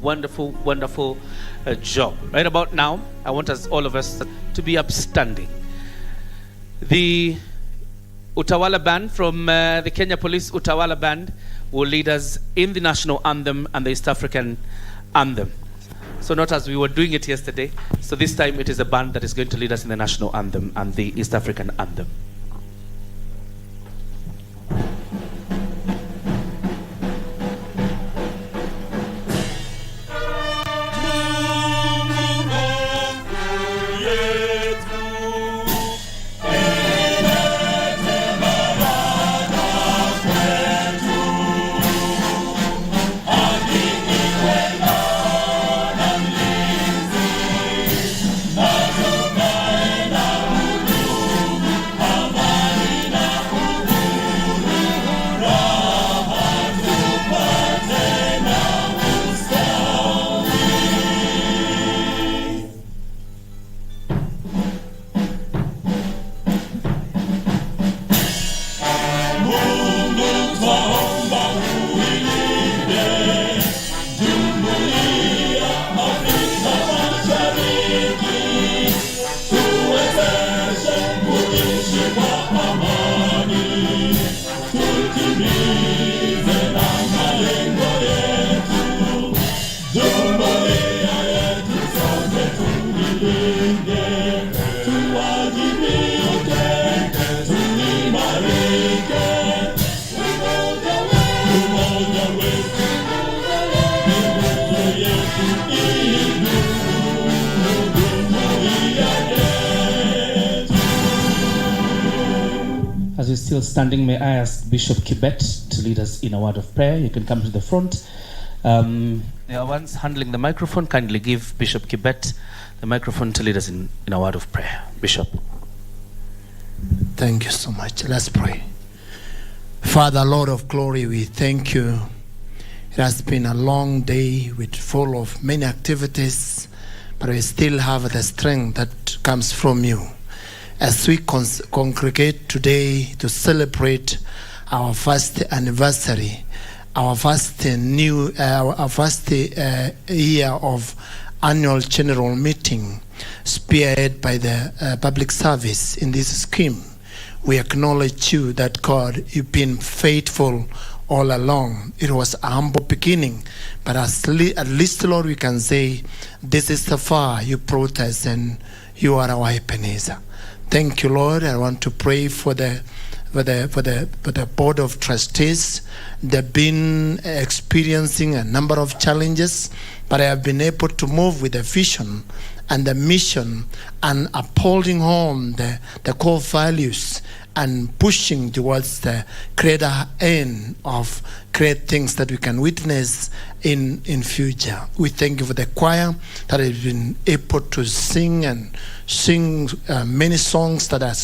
wonderful, wonderful job. Right about now, I want all of us to be upstanding. The Utawala Band from the Kenya Police Utawala Band will lead us in the national anthem and the East African anthem. So not as we were doing it yesterday. So this time it is a band that is going to lead us in the national anthem and the East African anthem. As we're still standing, may I ask Bishop Kibet to lead us in a word of prayer. You can come to the front. The ones handling the microphone, kindly give Bishop Kibet the microphone to lead us in a word of prayer. Bishop. Thank you so much. Let's pray. Father, Lord of glory, we thank you. It has been a long day full of many activities, but we still have the strength that comes from you. As we congregate today to celebrate our first anniversary, our first year of annual general meeting, spearheaded by the public service in this scheme, we acknowledge you that God, you've been faithful all along. It was a humble beginning, but at least, Lord, we can say this is the far you brought us, and you are our Ebenezer. Thank you, Lord. I want to pray for the board of trustees. They've been experiencing a number of challenges, but I have been able to move with the vision and the mission and upholding home the core values and pushing towards the greater end of great things that we can witness in future. We thank you for the choir that has been able to sing many songs that are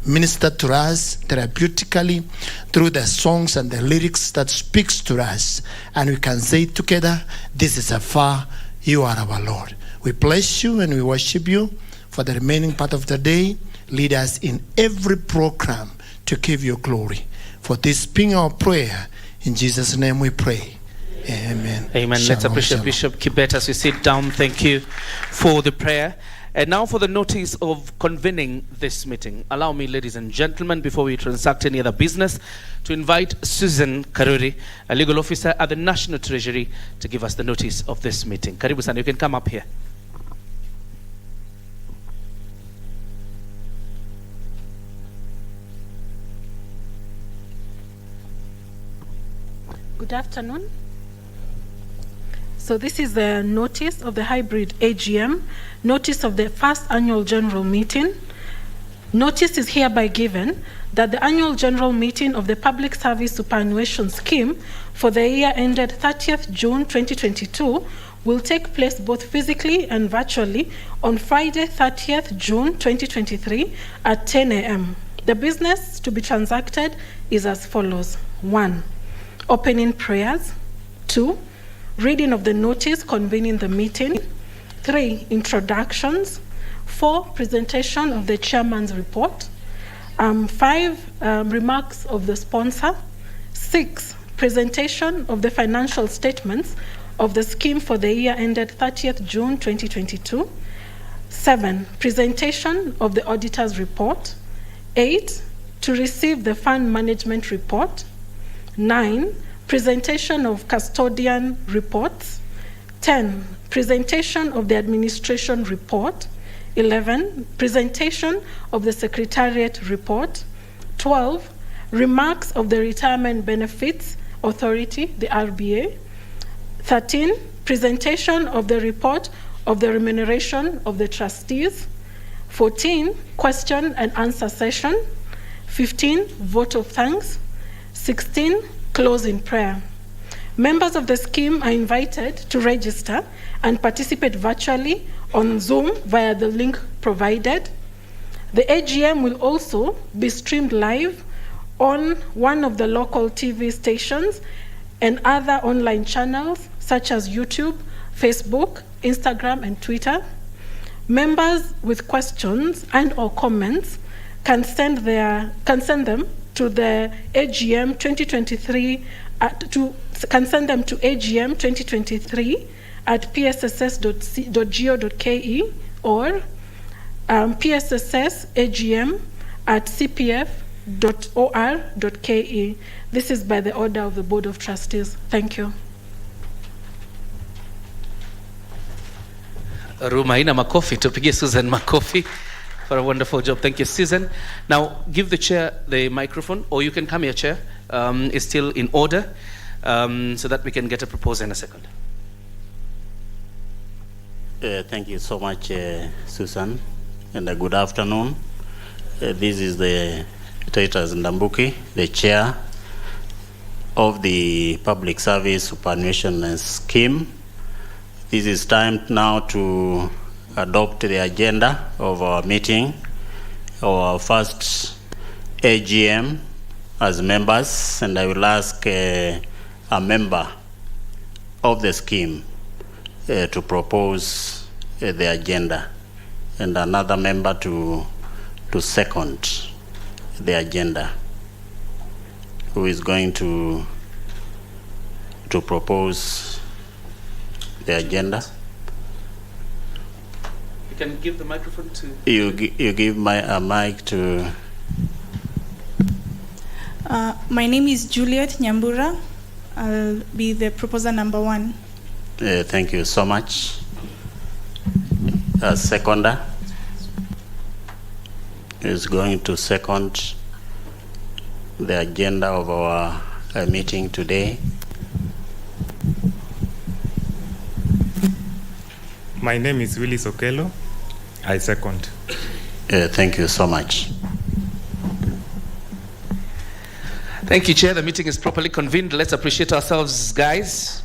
ministered to us therapeutically through the songs and the lyrics that speaks to us, and we can say together, this is a far, you are our Lord. We bless you and we worship you for the remaining part of the day. Lead us in every program to give you glory. For this being our prayer, in Jesus' name we pray. Amen. Amen. Shalom, Let's appreciate shalom. Bishop Kibet as we sit down. Thank you for the prayer. And now for the notice of convening this meeting. Allow me, ladies and gentlemen, before we transact any other business, to invite Susan Karuri, a legal officer at the National Treasury, to give us the notice of this meeting. Karibu sana, you can come up here. Good afternoon. So this is the notice of the hybrid AGM, notice of the first annual general meeting. Notice is hereby given that the annual general meeting of the Public Service Superannuation Scheme for the year ended 30th June 2022 will take place both physically and virtually on Friday 30th June 2023 at 10 a.m. The business to be transacted is as follows. 1. Opening prayers. 2. Reading of the notice convening the meeting. 3. Introductions. 4. Presentation of the chairman's report. 5. Remarks of the sponsor. 6. Presentation of the financial statements of the scheme for the year ended 30th June 2022. 7. Presentation of the auditor's report. 8. To receive the fund management report. 9. Presentation of custodian reports. 10. Presentation of the administration report. 11. Presentation of the secretariat report. 12. Remarks of the Retirement Benefits Authority, the RBA. 13. Presentation of the report of the remuneration of the trustees. 14. Question and answer session. 15. Vote of thanks. 16. Close in prayer. Members of the scheme are invited to register and participate virtually on Zoom via the link provided. The AGM will also be streamed live on one of the local TV stations and other online channels such as YouTube, Facebook, Instagram, and Twitter. Members with questions and or comments can send them to the AGM 2023 can send them to AGM 2023 at psss.go.ke or pssagm at cpf.or.ke. This is by the order of the Board of Trustees. Thank you. Room haina makofi, tupigie Susan makofi for a wonderful job. Thank you, Susan. Now, give the chair the microphone, or you can come here, chair. It's still in order, so that we can get a proposal in a second. Thank you so much, Susan, and good afternoon. This is the Titus Ndambuki, the chair of the Public Service Superannuation Scheme. This is time now to adopt the agenda of our meeting, our first AGM as members, and I will ask a member of the scheme to propose the agenda, and another member to second the agenda. Who is going to propose the agenda? You can give the microphone to... You give a mic to... My name is Juliet Nyambura. I'll be the proposer number 1. Thank you so much. Seconder is going to second the agenda of our meeting today. My name is Willis Okelo. I second. Thank you so much. Thank you, Chair. The meeting is properly convened. Let's appreciate ourselves, guys.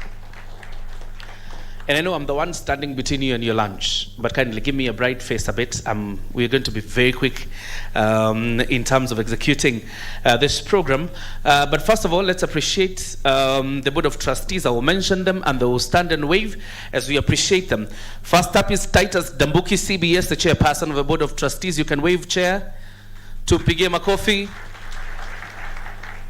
And I know I'm the one standing between you and your lunch, but kindly give me a bright face a bit. We're going to be very quick in terms of executing this program. But first of all, let's appreciate the Board of Trustees. I will mention them and they will stand and wave as we appreciate them. First up is Titus Ndambuki, CBS, the chairperson of the Board of Trustees. You can wave, Chair. Tupigie makofi.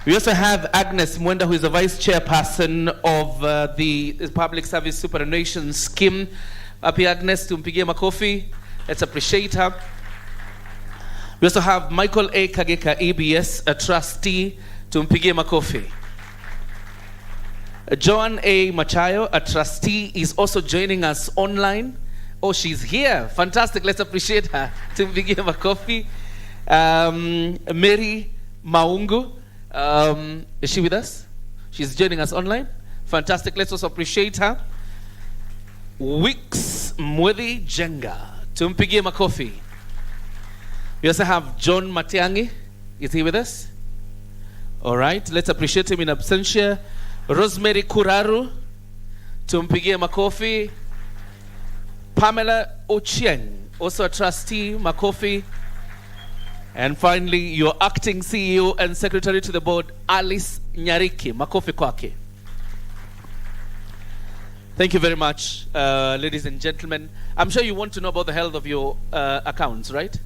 We also have Agnes Mwenda, who is the vice chairperson of the Public Service Superannuation Scheme. Happy Agnes, tumpigie makofi. Let's appreciate her. We also have Michael A. Kageka, EBS, a trustee. Tumpigie makofi. Joan A. Machayo, a trustee, is also joining us online. Oh, she's here. Fantastic. Let's appreciate her. Tumpigie makofi. Mary Maungu. Is she with us? She's joining us online. Fantastic. Let's also appreciate her. Wix Mwedi Jenga. Tumpigie makofi. We also have John Matiangi. Is he with us? All right. Let's appreciate him in absentia. Rosemary Kuraru. Tumpigie makofi. Pamela Ochieng, also a trustee, makofi. And finally, your acting CEO and secretary to the board, Alice Nyariki. Makofi kwake. Thank you very much, ladies and gentlemen. I'm sure you want to know about the health of your accounts, right?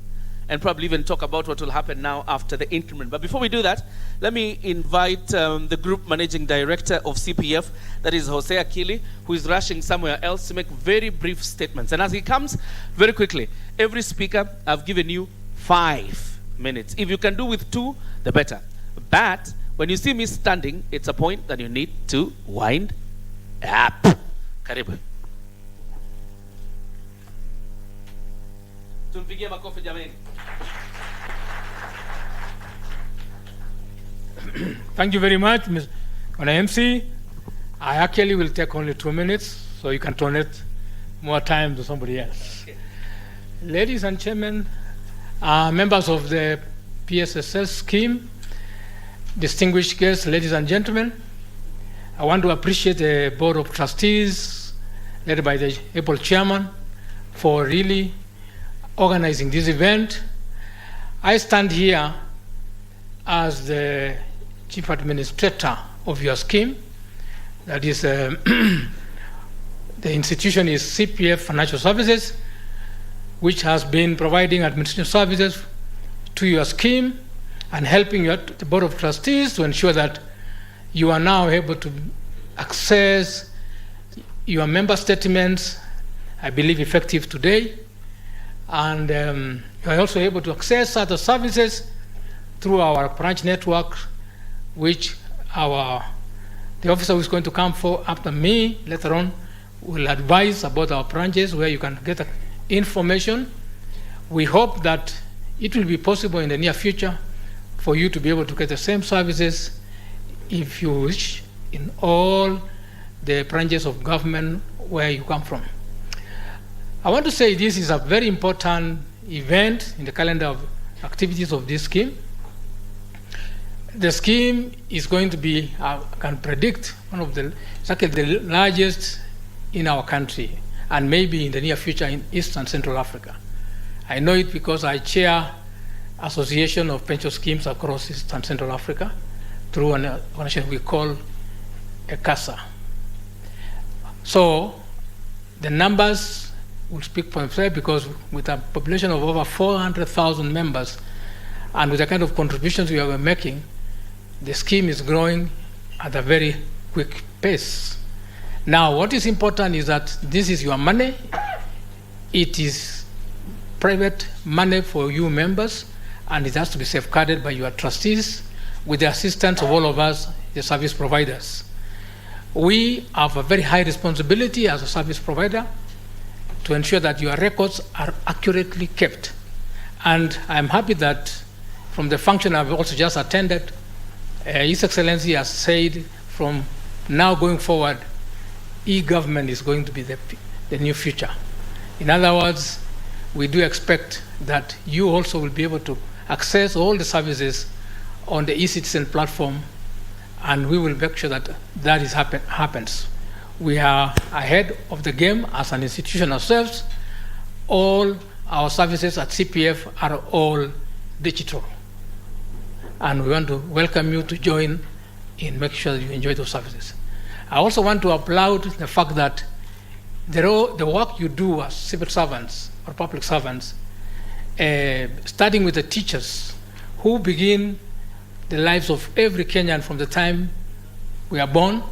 and probably even talk about what will happen now after the increment. But before we do that, let me invite the Group Managing Director of CPF, that is Jose Akili, who is rushing somewhere else to make very brief statements. And as he comes, very quickly, every speaker, I've given you 5 minutes. If you can do with 2, the better. But when you see me standing, it's a point that you need to wind up. Karibu. Tumpigie makofi jamani. Thank you very much, Ms. MC. I actually will take only 2 minutes, so you can donate more time to somebody else. Okay. Ladies and gentlemen, members of the PSSS scheme, distinguished guests, ladies and gentlemen, I want to appreciate the Board of Trustees, led by the able chairman, for really organizing this event. I stand here as the Chief Administrator of your scheme. That is, the institution is CPF Financial Services, which has been providing administrative services to your scheme and helping the Board of Trustees to ensure that you are now able to access your member statements, I believe effective today, and you are also able to access other services through our branch network, which the officer who is going to come after me later on will advise about our branches where you can get information. We hope that it will be possible in the near future for you to be able to get the same services, if you wish, in all the branches of government where you come from. I want to say this is a very important event in the calendar of activities of this scheme. The scheme is going to be, I can predict, it's actually the largest in our country, and maybe in the near future in East and Central Africa. I know it because I chair Association of Pension Schemes across East and Central Africa through an organization we call ECASA. So the numbers will speak for themselves, because with a population of over 400,000 members and with the kind of contributions we are making, the scheme is growing at a very quick pace. Now, what is important is that this is your money. It is private money for you members, and it has to be safeguarded by your trustees with the assistance of all of us, the service providers. We have a very high responsibility as a service provider to ensure that your records are accurately kept. And I'm happy that from the function I've also just attended, His Excellency has said from now going forward, e-government is going to be the new future. In other words, we do expect that you also will be able to access all the services on the e-citizen platform, and we will make sure that that happens. We are ahead of the game as an institution ourselves. All our services at CPF are all digital, and we want to welcome you to join in making sure that you enjoy those services. I also want to applaud the fact that the work you do as civil servants or public servants, starting with the teachers who begin the lives of every Kenyan from the time we are born,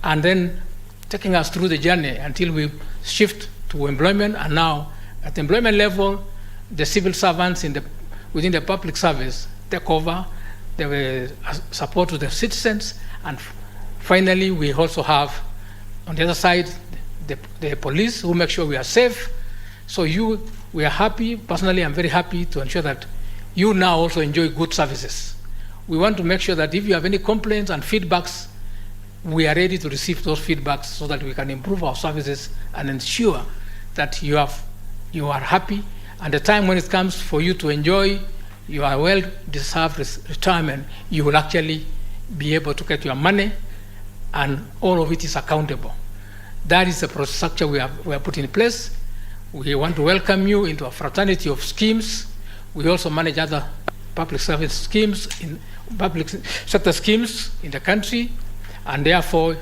and then taking us through the journey until we shift to employment, and now at the employment level, the civil servants within the public service take over the support to the citizens, and finally we also have on the other side the police who make sure we are safe. So we are happy. Personally, I'm very happy to ensure that you now also enjoy good services. We want to make sure that if you have any complaints and feedbacks, we are ready to receive those feedbacks so that we can improve our services and ensure that you are happy. And the time when it comes for you to enjoy your well-deserved retirement, you will actually be able to get your money, and all of it is accountable. That is the structure we have put in place. We want to welcome you into a fraternity of schemes. We also manage other public service schemes, in public sector schemes in the country, and therefore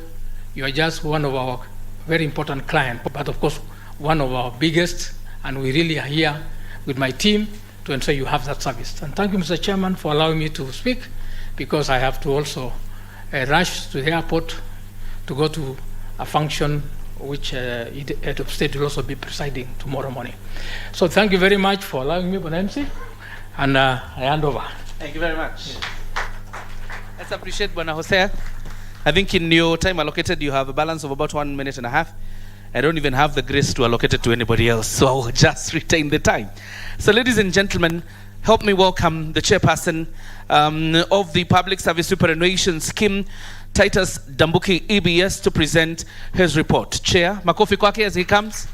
you are just one of our very important clients, but of course one of our biggest, and we really are here with my team to ensure you have that service. And thank you, Mr. Chairman, for allowing me to speak, because I have to also rush to the airport to go to a function which head of state will also be presiding tomorrow morning. So thank you very much for allowing me, Bonansi, and I hand over. Thank you very much. Let's appreciate Bwana Hosea. I think in your time allocated, you have a balance of about 1.5 minutes. I don't even have the grace to allocate it to anybody else, so I will just retain the time. So ladies and gentlemen, help me welcome the chairperson of the Public Service Superannuation Scheme, Titus Dambuki, EBS, to present his report. Chair, makofi kwake as he comes.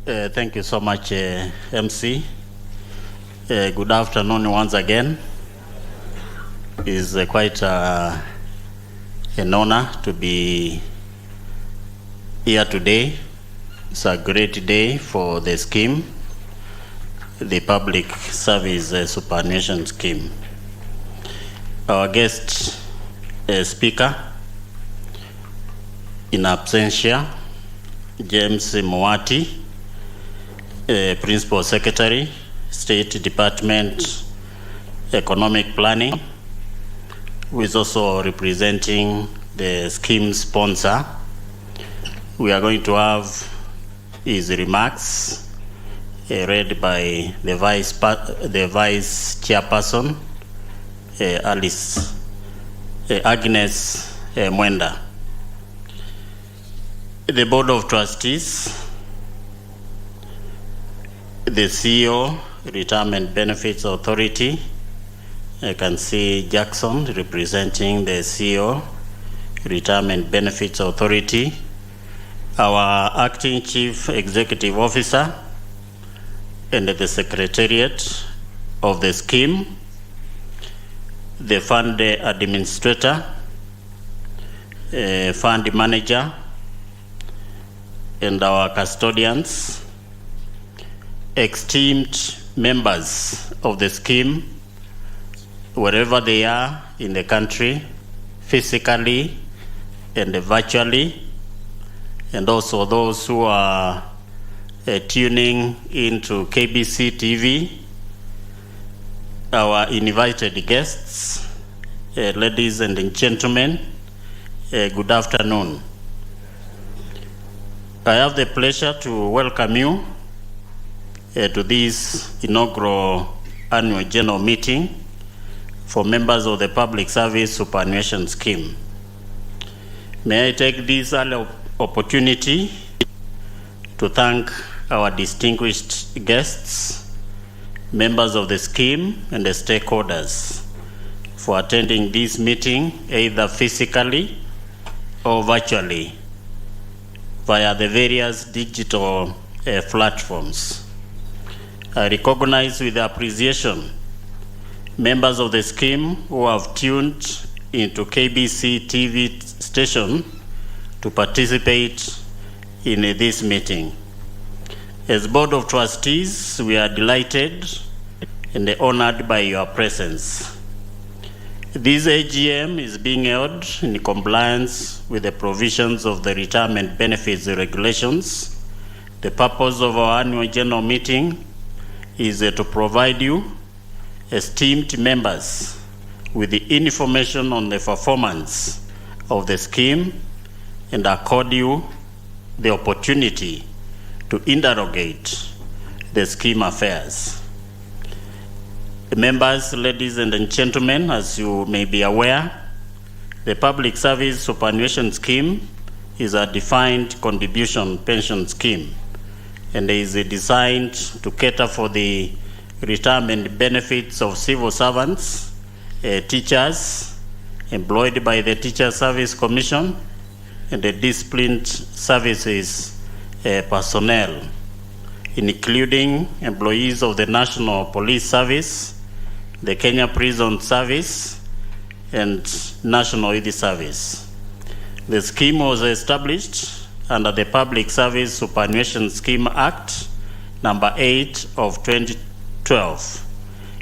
Thank you so much, MC. Good afternoon once again. It's quite an honor to be here today. It's a great day for the scheme, the Public Service Superannuation Scheme. Our guest speaker, in absentia, James Moati, Principal Secretary, State Department, Economic Planning, who is also representing the scheme sponsor. We are going to have his remarks read by the vice chairperson, Agnes Mwenda. The Board of Trustees, the CEO, Retirement Benefits Authority. I can see Jackson representing the CEO, Retirement Benefits Authority. Our Acting Chief Executive Officer and the Secretariat of the scheme, the Fund Administrator, Fund Manager, and our custodians, esteemed members of the scheme, wherever they are in the country, physically and virtually, and also those who are tuning into KBC TV, our invited guests, ladies and gentlemen, good afternoon. I have the pleasure to welcome you to this inaugural annual general meeting for members of the Public Service Superannuation Scheme. May I take this opportunity to thank our distinguished guests, members of the scheme, and the stakeholders for attending this meeting either physically or virtually via the various digital platforms. I recognize with appreciation members of the scheme who have tuned into KBC TV station to participate in this meeting. As Board of Trustees, we are delighted and honored by your presence. This AGM is being held in compliance with the provisions of the Retirement Benefits Regulations. The purpose of our annual general meeting is to provide you, esteemed members, with the information on the performance of the scheme and accord you the opportunity to interrogate the scheme affairs. Members, ladies and gentlemen, as you may be aware, the Public Service Superannuation Scheme is a defined contribution pension scheme and is designed to cater for the retirement benefits of civil servants, teachers employed by the Teacher Service Commission, and the disciplined services personnel, including employees of the National Police Service, the Kenya Prison Service, and National Youth Service. The scheme was established under the Public Service Superannuation Scheme Act number 8 of 2012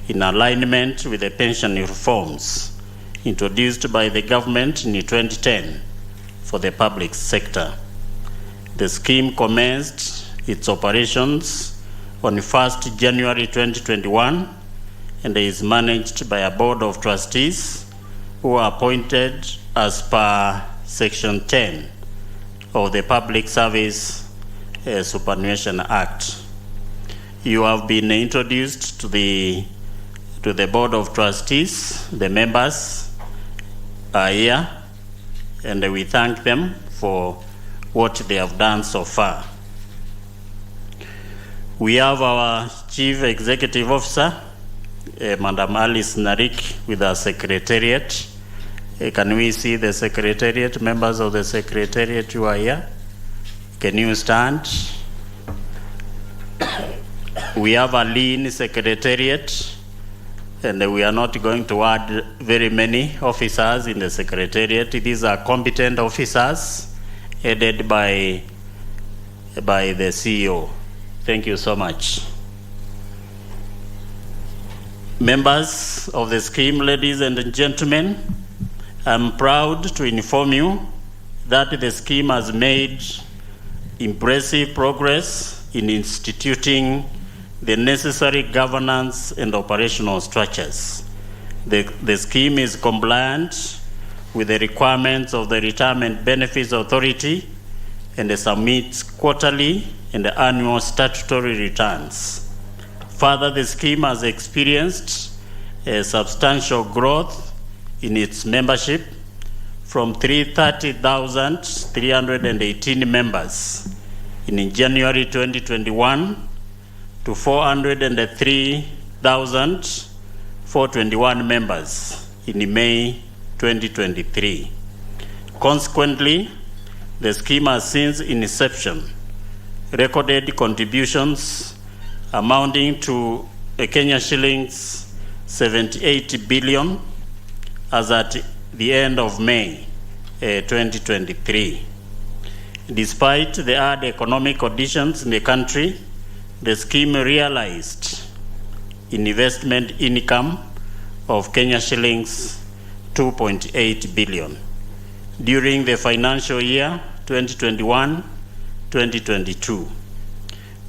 in alignment with the pension reforms introduced by the government in 2010 for the public sector. The scheme commenced its operations on 1st January 2021 and is managed by a board of trustees who are appointed as per Section 10 of the Public Service Superannuation Act. You have been introduced to the board of trustees. The members are here, and we thank them for what they have done so far. We have our Chief Executive Officer, Madam Alice Narik, with our Secretariat. Can we see the Secretariat, members of the Secretariat who are here? Can you stand? We have a lean Secretariat, and we are not going to add very many officers in the Secretariat. These are competent officers headed by the CEO. Thank you so much. Members of the scheme, ladies and gentlemen, I'm proud to inform you that the scheme has made impressive progress in instituting the necessary governance and operational structures. The scheme is compliant with the requirements of the Retirement Benefits Authority and submits quarterly and annual statutory returns. Further, the scheme has experienced a substantial growth in its membership from 330,318 members in January 2021 to 403,421 members in May 2023. Consequently, the scheme has since inception recorded contributions amounting to Kenya shillings 78 billion as at the end of May 2023. Despite the hard economic conditions in the country, the scheme realized investment income of Kenya shillings 2.8 billion during the financial year 2021-2022.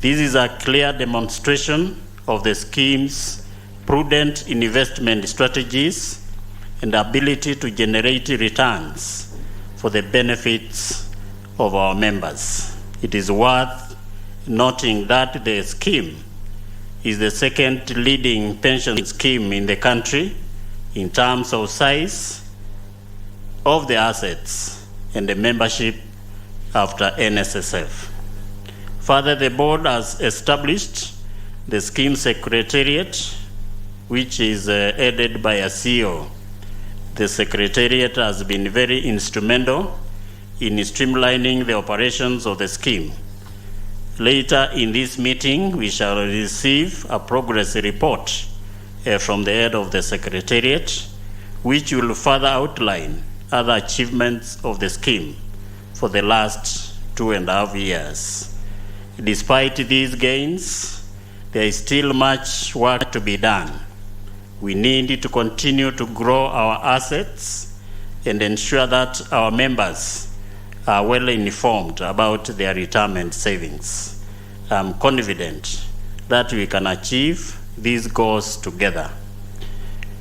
This is a clear demonstration of the scheme's prudent investment strategies and ability to generate returns for the benefits of our members. It is worth noting that the scheme is the second leading pension scheme in the country in terms of size of the assets and the membership after NSSF. Further, the board has established the scheme secretariat, which is headed by a CEO. The secretariat has been very instrumental in streamlining the operations of the scheme. Later in this meeting, we shall receive a progress report from the head of the Secretariat, which will further outline other achievements of the scheme for the last 2.5 years. Despite these gains, there is still much work to be done. We need to continue to grow our assets and ensure that our members are well informed about their retirement savings. I'm confident that we can achieve these goals together.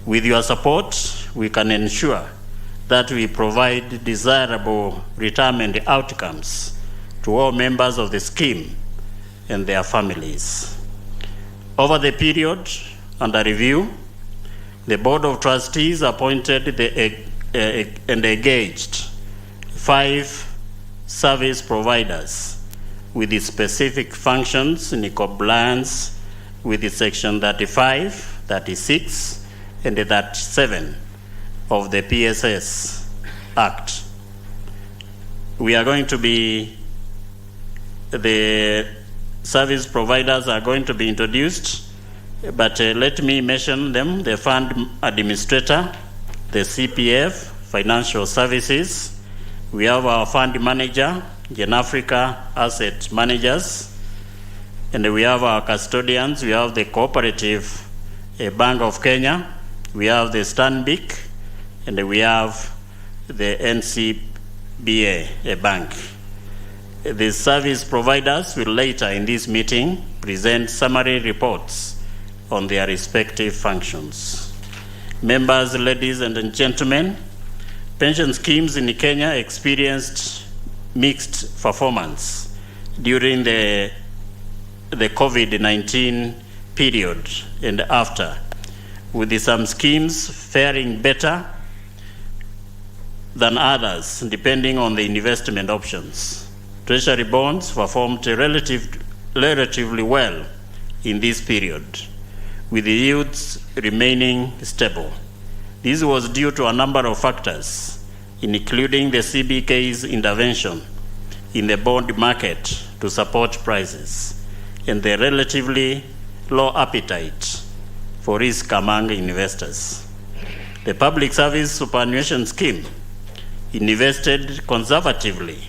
With your support, we can ensure that we provide desirable retirement outcomes to all members of the scheme and their families. Over the period under review, the Board of Trustees appointed and engaged 5 service providers with the specific functions in compliance with the Section 35, 36, and 37 of the PSS Act. We are going to be, the service providers are going to be introduced, but let me mention them: the fund administrator, the CPF, financial services. We have our fund manager, Gen Africa Asset Managers, and we have our custodians. We have the Cooperative Bank of Kenya, we have the Stanbic, and we have the NCBA, a bank. The service providers will later in this meeting present summary reports on their respective functions. Members, ladies and gentlemen, pension schemes in Kenya experienced mixed performance during the COVID-19 period and after, with some schemes faring better than others depending on the investment options. Treasury bonds performed relatively well in this period, with the yields remaining stable. This was due to a number of factors, including the CBK's intervention in the bond market to support prices and the relatively low appetite for risk among investors. The Public Service Superannuation Scheme invested conservatively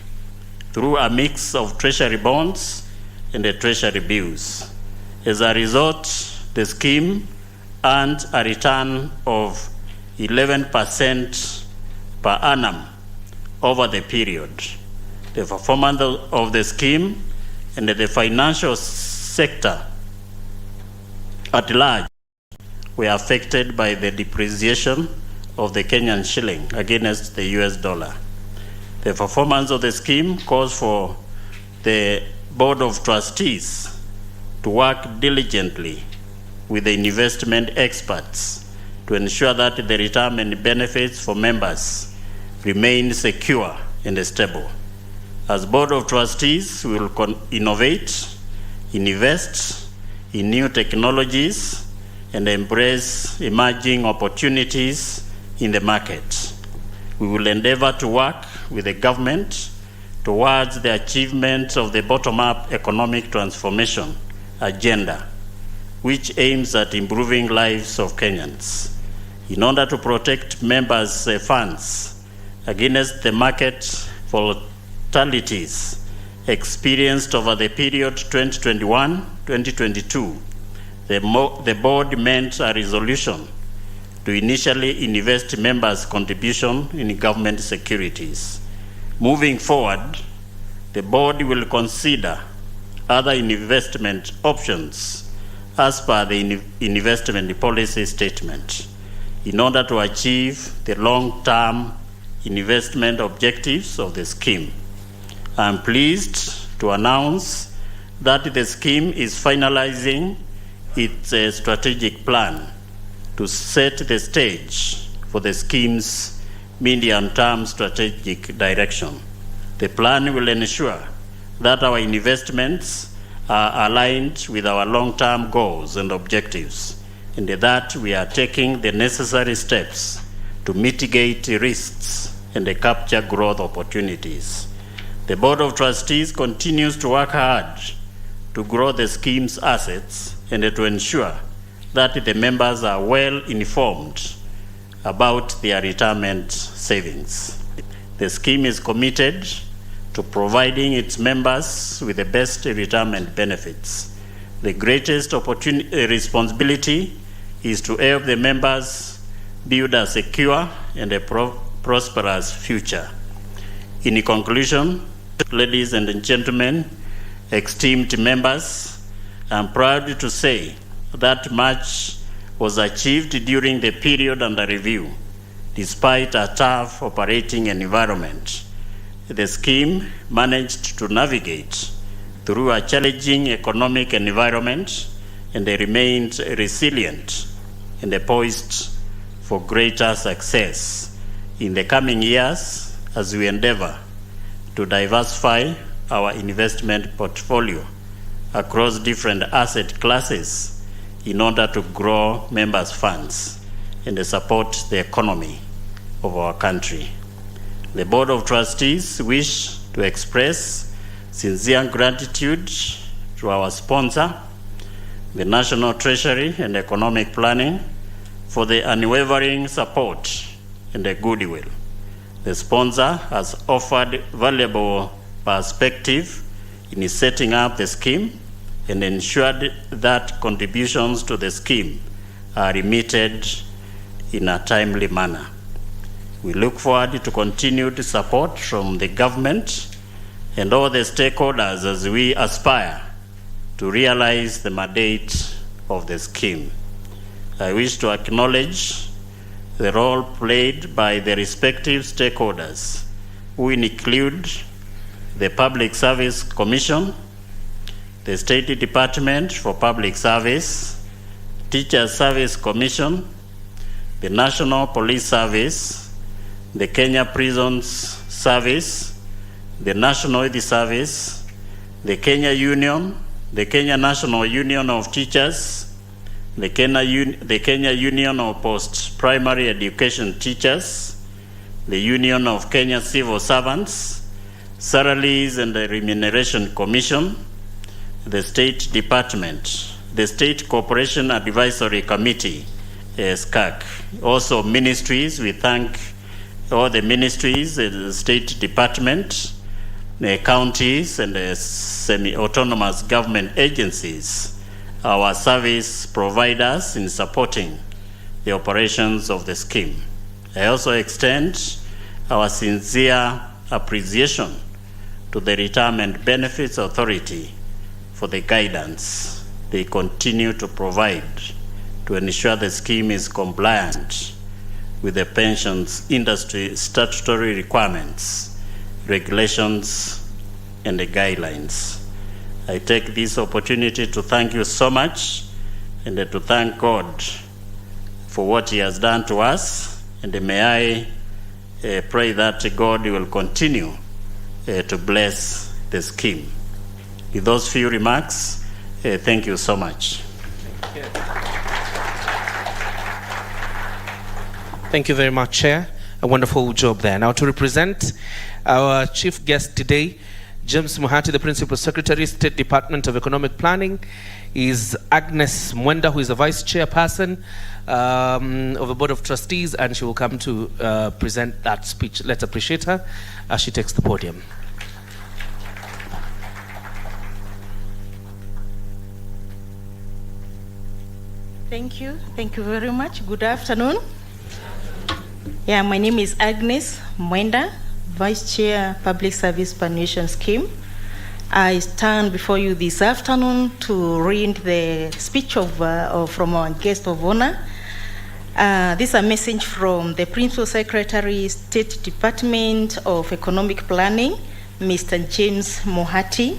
through a mix of treasury bonds and the treasury bills. As a result, the scheme earned a return of 11% per annum over the period. The performance of the scheme and the financial sector at large were affected by the depreciation of the Kenyan shilling against the US dollar. The performance of the scheme calls for the Board of Trustees to work diligently with the investment experts to ensure that the retirement benefits for members remain secure and stable. As Board of Trustees, we will innovate, invest in new technologies, and embrace emerging opportunities in the market. We will endeavor to work with the government towards the achievement of the bottom-up economic transformation agenda, which aims at improving lives of Kenyans. In order to protect members' funds against the market volatilities experienced over the period 2021-2022, the board meant a resolution to initially invest members' contribution in government securities. Moving forward, the board will consider other investment options as per the investment policy statement in order to achieve the long-term investment objectives of the scheme. I am pleased to announce that the scheme is finalizing its strategic plan to set the stage for the scheme's medium-term strategic direction. The plan will ensure that our investments are aligned with our long-term goals and objectives, and that we are taking the necessary steps to mitigate risks and capture growth opportunities. The Board of Trustees continues to work hard to grow the scheme's assets and to ensure that the members are well informed about their retirement savings. The scheme is committed to providing its members with the best retirement benefits. The greatest responsibility is to help the members build a secure and a prosperous future. In conclusion, ladies and gentlemen, esteemed members, I'm proud to say that much was achieved during the period under review, despite a tough operating environment. The scheme managed to navigate through a challenging economic environment and they remained resilient and poised for greater success in the coming years as we endeavor to diversify our investment portfolio across different asset classes in order to grow members' funds and support the economy of our country. The Board of Trustees wish to express sincere gratitude to our sponsor, the National Treasury and Economic Planning, for the unwavering support and the goodwill. The sponsor has offered valuable perspective in setting up the scheme and ensured that contributions to the scheme are remitted in a timely manner. We look forward to continued support from the government and all the stakeholders as we aspire to realize the mandate of the scheme. I wish to acknowledge the role played by the respective stakeholders, who include the Public Service Commission, the State Department for Public Service, Teachers Service Commission, the National Police Service, the Kenya Prisons Service, the National Youth Service, the Kenya Union, the Kenya National Union of Teachers, the Kenya Union of Post-Primary Education Teachers, the Union of Kenya Civil Servants, Salaries and the Remuneration Commission, the State Department, the State Corporation Advisory Committee, SCAC. Also ministries, we thank all the ministries, the State Department, the counties and the semi-autonomous government agencies, our service providers in supporting the operations of the scheme. I also extend our sincere appreciation to the Retirement Benefits Authority for the guidance they continue to provide to ensure the scheme is compliant with the pensions industry statutory requirements, regulations, and the guidelines. I take this opportunity to thank you so much and to thank God for what He has done to us, and may I pray that God will continue to bless the scheme. With those few remarks, thank you so much. Thank you very much, Chair. A wonderful job there. Now to represent our chief guest today, James Muhati, the Principal Secretary, State Department of Economic Planning, is Agnes Mwenda, who is the Vice Chairperson of the Board of Trustees, and she will come to present that speech. Let's appreciate her as she takes the podium. Thank you. Thank you very much. Good afternoon. Yeah, my name is Agnes Mwenda, Vice Chair, Public Service Superannuation Scheme. I stand before you this afternoon to read the speech from our guest of honor. This is a message from the Principal Secretary, State Department of Economic Planning, Mr. James Muhati.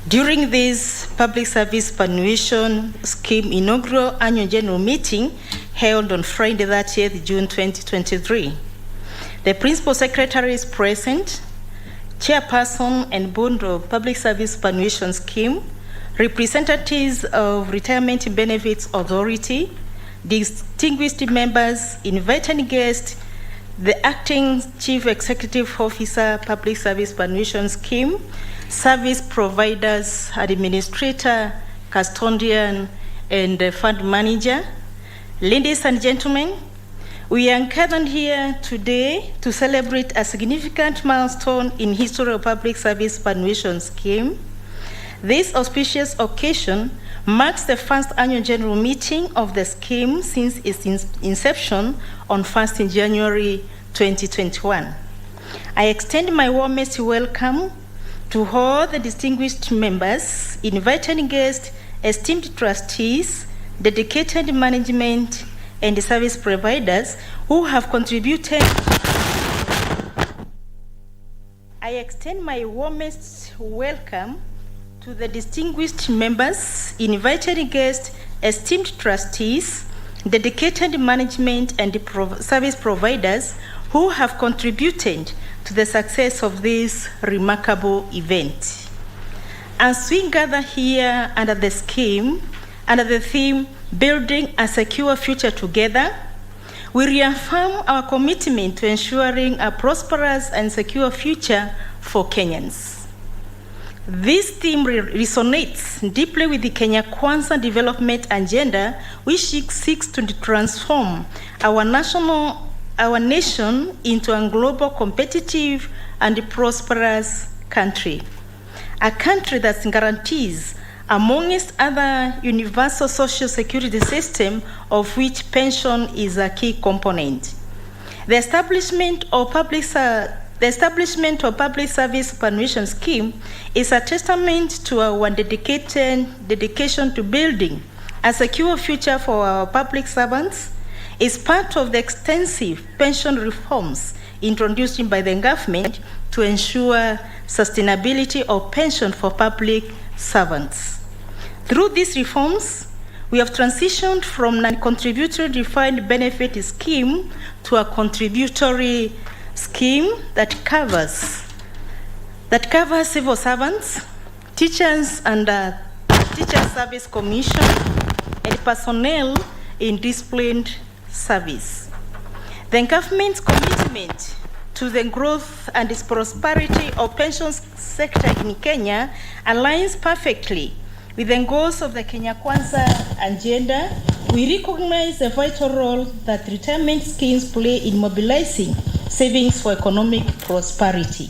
During this Public Service Superannuation Scheme inaugural annual general meeting held on Friday, 30th June 2023. The Principal Secretary is present, Chairperson and Board of Public Service Superannuation Scheme, representatives of Retirement Benefits Authority, distinguished members, invited guests, the Acting Chief Executive Officer, Public Service Superannuation Scheme, service providers, administrator, custodian, and fund manager. Ladies and gentlemen, we are gathered here today to celebrate a significant milestone in history of Public Service Superannuation Scheme. This auspicious occasion marks the first annual general meeting of the scheme since its inception on 1st January 2021. I extend my warmest welcome to all the distinguished members, invited guests, esteemed trustees, dedicated management, and service providers who have contributed. I extend my warmest welcome to the distinguished members, invited guests, esteemed trustees, dedicated management, and service providers who have contributed to the success of this remarkable event. As we gather here under the scheme, under the theme, Building a Secure Future Together, we reaffirm our commitment to ensuring a prosperous and secure future for Kenyans. This theme resonates deeply with the Kenya Kwanza development agenda, which seeks to transform our nation into a global, competitive, and prosperous country. A country that guarantees, amongst other, universal social security system, of which pension is a key component. The establishment of public the establishment of public service superannuation scheme is a testament to our dedication to building a secure future for our public servants. Is part of the extensive pension reforms introduced by the government to ensure sustainability of pension for public servants. Through these reforms, we have transitioned from non-contributory defined benefit scheme to a contributory scheme that covers civil servants, teachers under Teacher Service Commission, and personnel in disciplined service. The government's commitment to the growth and prosperity of pension sector in Kenya aligns perfectly with the goals of the Kenya Kwanza agenda. We recognize the vital role that retirement schemes play in mobilizing savings for economic prosperity.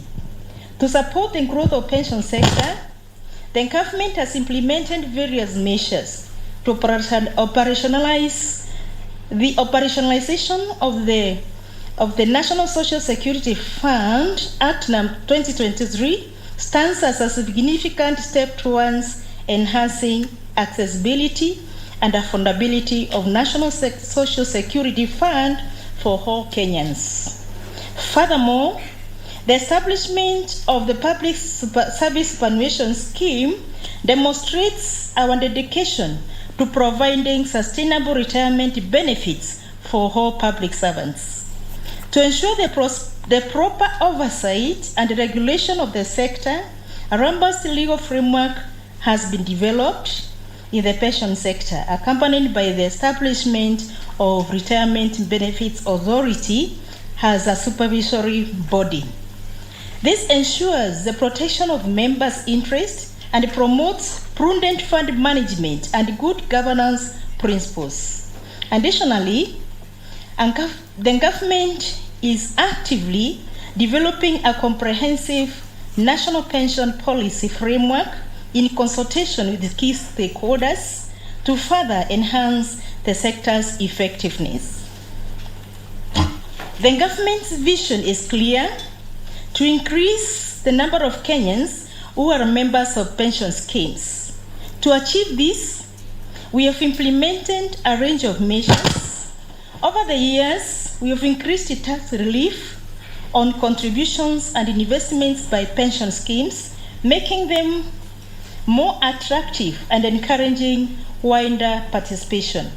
To support the growth of pension sector, the government has implemented various measures to operationalize the operationalization of the National Social Security Fund Act No. 2023 stands as a significant step towards enhancing accessibility and affordability of National Social Security Fund for all Kenyans. Furthermore, the establishment of the Public Service Superannuation Scheme demonstrates our dedication to providing sustainable retirement benefits for all public servants. To ensure the proper oversight and regulation of the sector, a robust legal framework has been developed in the pension sector, accompanied by the establishment of Retirement Benefits Authority as a supervisory body. This ensures the protection of members' interests and promotes prudent fund management and good governance principles. Additionally, the government is actively developing a comprehensive national pension policy framework in consultation with the key stakeholders to further enhance the sector's effectiveness. The government's vision is clear: to increase the number of Kenyans who are members of pension schemes. To achieve this, we have implemented a range of measures. Over the years, we have increased the tax relief on contributions and investments by pension schemes, making them more attractive and encouraging wider participation.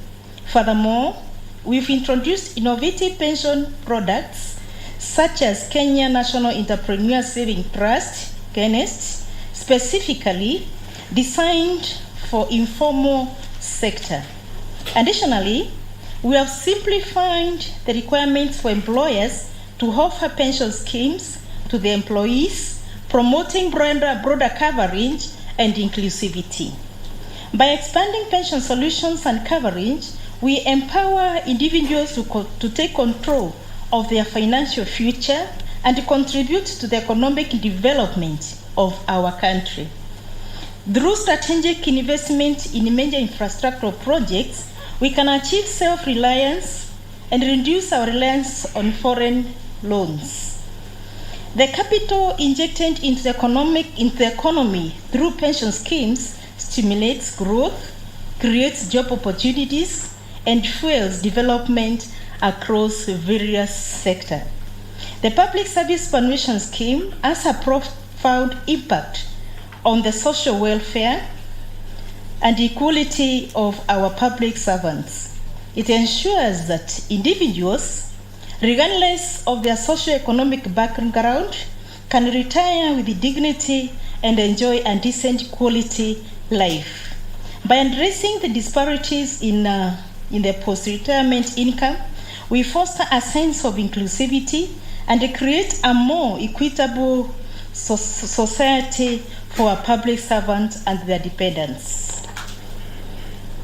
Furthermore, we've introduced innovative pension products such as Kenya National Entrepreneur Saving Trust, KENEST, specifically designed for informal sector. Additionally, we have simplified the requirements for employers to offer pension schemes to their employees, promoting broader coverage and inclusivity. By expanding pension solutions and coverage, we empower individuals to take control of their financial future and contribute to the economic development of our country. Through strategic investment in major infrastructural projects, we can achieve self-reliance and reduce our reliance on foreign loans. The capital injected into the economy through pension schemes stimulates growth, creates job opportunities, and fuels development across various sectors. The Public Service Superannuation Scheme has a profound impact on the social welfare and equality of our public servants. It ensures that individuals, regardless of their socio-economic background, can retire with dignity and enjoy a decent quality life. By addressing the disparities in the post-retirement income, we foster a sense of inclusivity and create a more equitable society for our public servants and their dependents.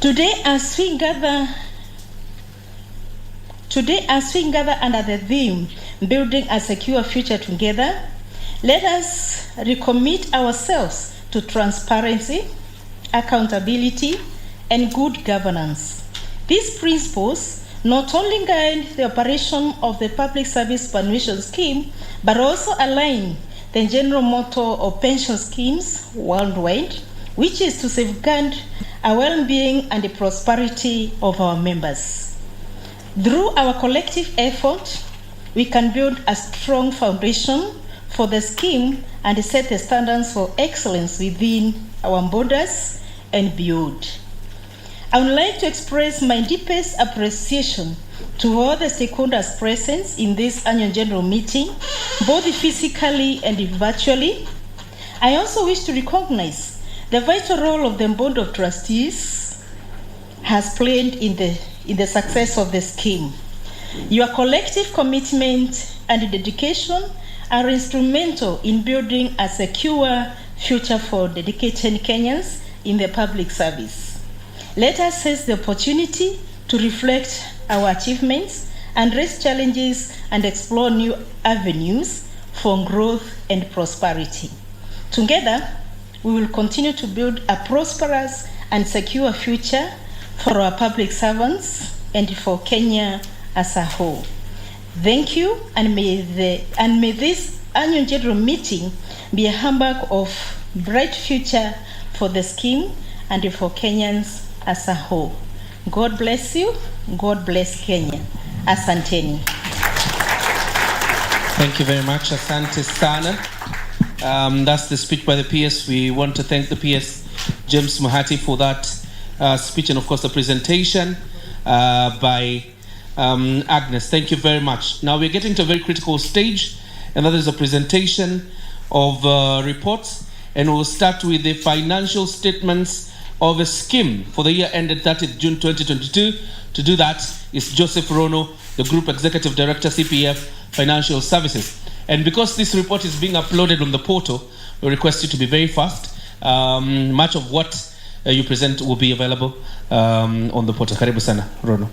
Today, as we gather under the theme, Building a Secure Future Together, let us recommit ourselves to transparency, accountability, and good governance. These principles not only guide the operation of the Public Service Superannuation Scheme, but also align the general motto of pension schemes worldwide, which is to safeguard our well-being and the prosperity of our members. Through our collective effort, we can build a strong foundation for the scheme and set the standards for excellence within our borders and beyond. I would like to express my deepest appreciation to all the stakeholders present in this annual general meeting, both physically and virtually. I also wish to recognize the vital role of the Board of Trustees has played in the success of the scheme. Your collective commitment and dedication are instrumental in building a secure future for dedicated Kenyans in the public service. Let us seize the opportunity to reflect our achievements and raise challenges and explore new avenues for growth and prosperity. Together, we will continue to build a prosperous and secure future for our public servants and for Kenya as a whole. Thank you, and may this annual general meeting be a hallmark of bright future for the scheme and for Kenyans as a whole. God bless you. God bless Kenya. Asanteni. Thank you very much. Asante sana. That's the speech by the PS. We want to thank the PS, James Mahati, for that speech, and of course the presentation by Agnes. Thank you very much. Now we're getting to a very critical stage, and that is a presentation of reports, and we'll start with the financial statements of a scheme for the year ended 30th June 2022. To do that is Joseph Rono, the Group Executive Director, CPF Financial Services. And because this report is being uploaded on the portal, we request you to be very fast. Much of what you present will be available on the portal. Karibu sana, Rono.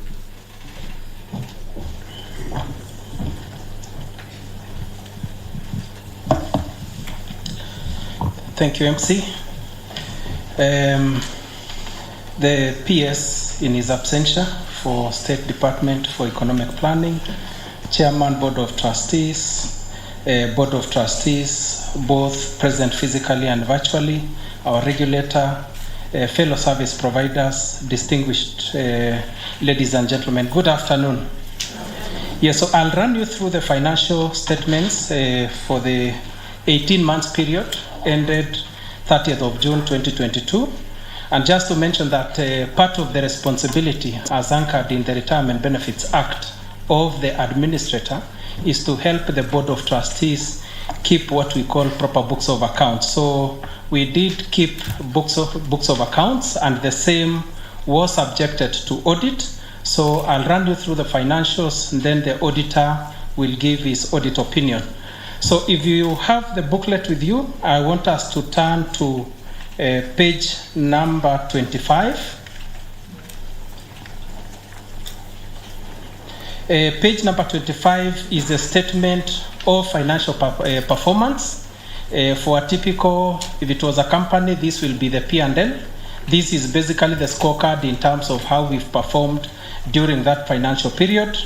Thank you, MC. The PS in his absentia for State Department for Economic Planning, Chairman, Board of Trustees, both present physically and virtually, our regulator, fellow service providers, distinguished ladies and gentlemen, good afternoon. Yes, so I'll run you through the financial statements for the 18 months period ended 30th of June 2022. And just to mention that part of the responsibility as anchored in the Retirement Benefits Act of the administrator is to help the Board of Trustees keep what we call proper books of accounts. So we did keep books of accounts, and the same was subjected to audit. So I'll run you through the financials, and then the auditor will give his audit opinion. So if you have the booklet with you, I want us to turn to page number 25. Page number 25 is a statement of financial performance. For a typical, if it was a company, this will be the P&L. This is basically the scorecard in terms of how we've performed during that financial period.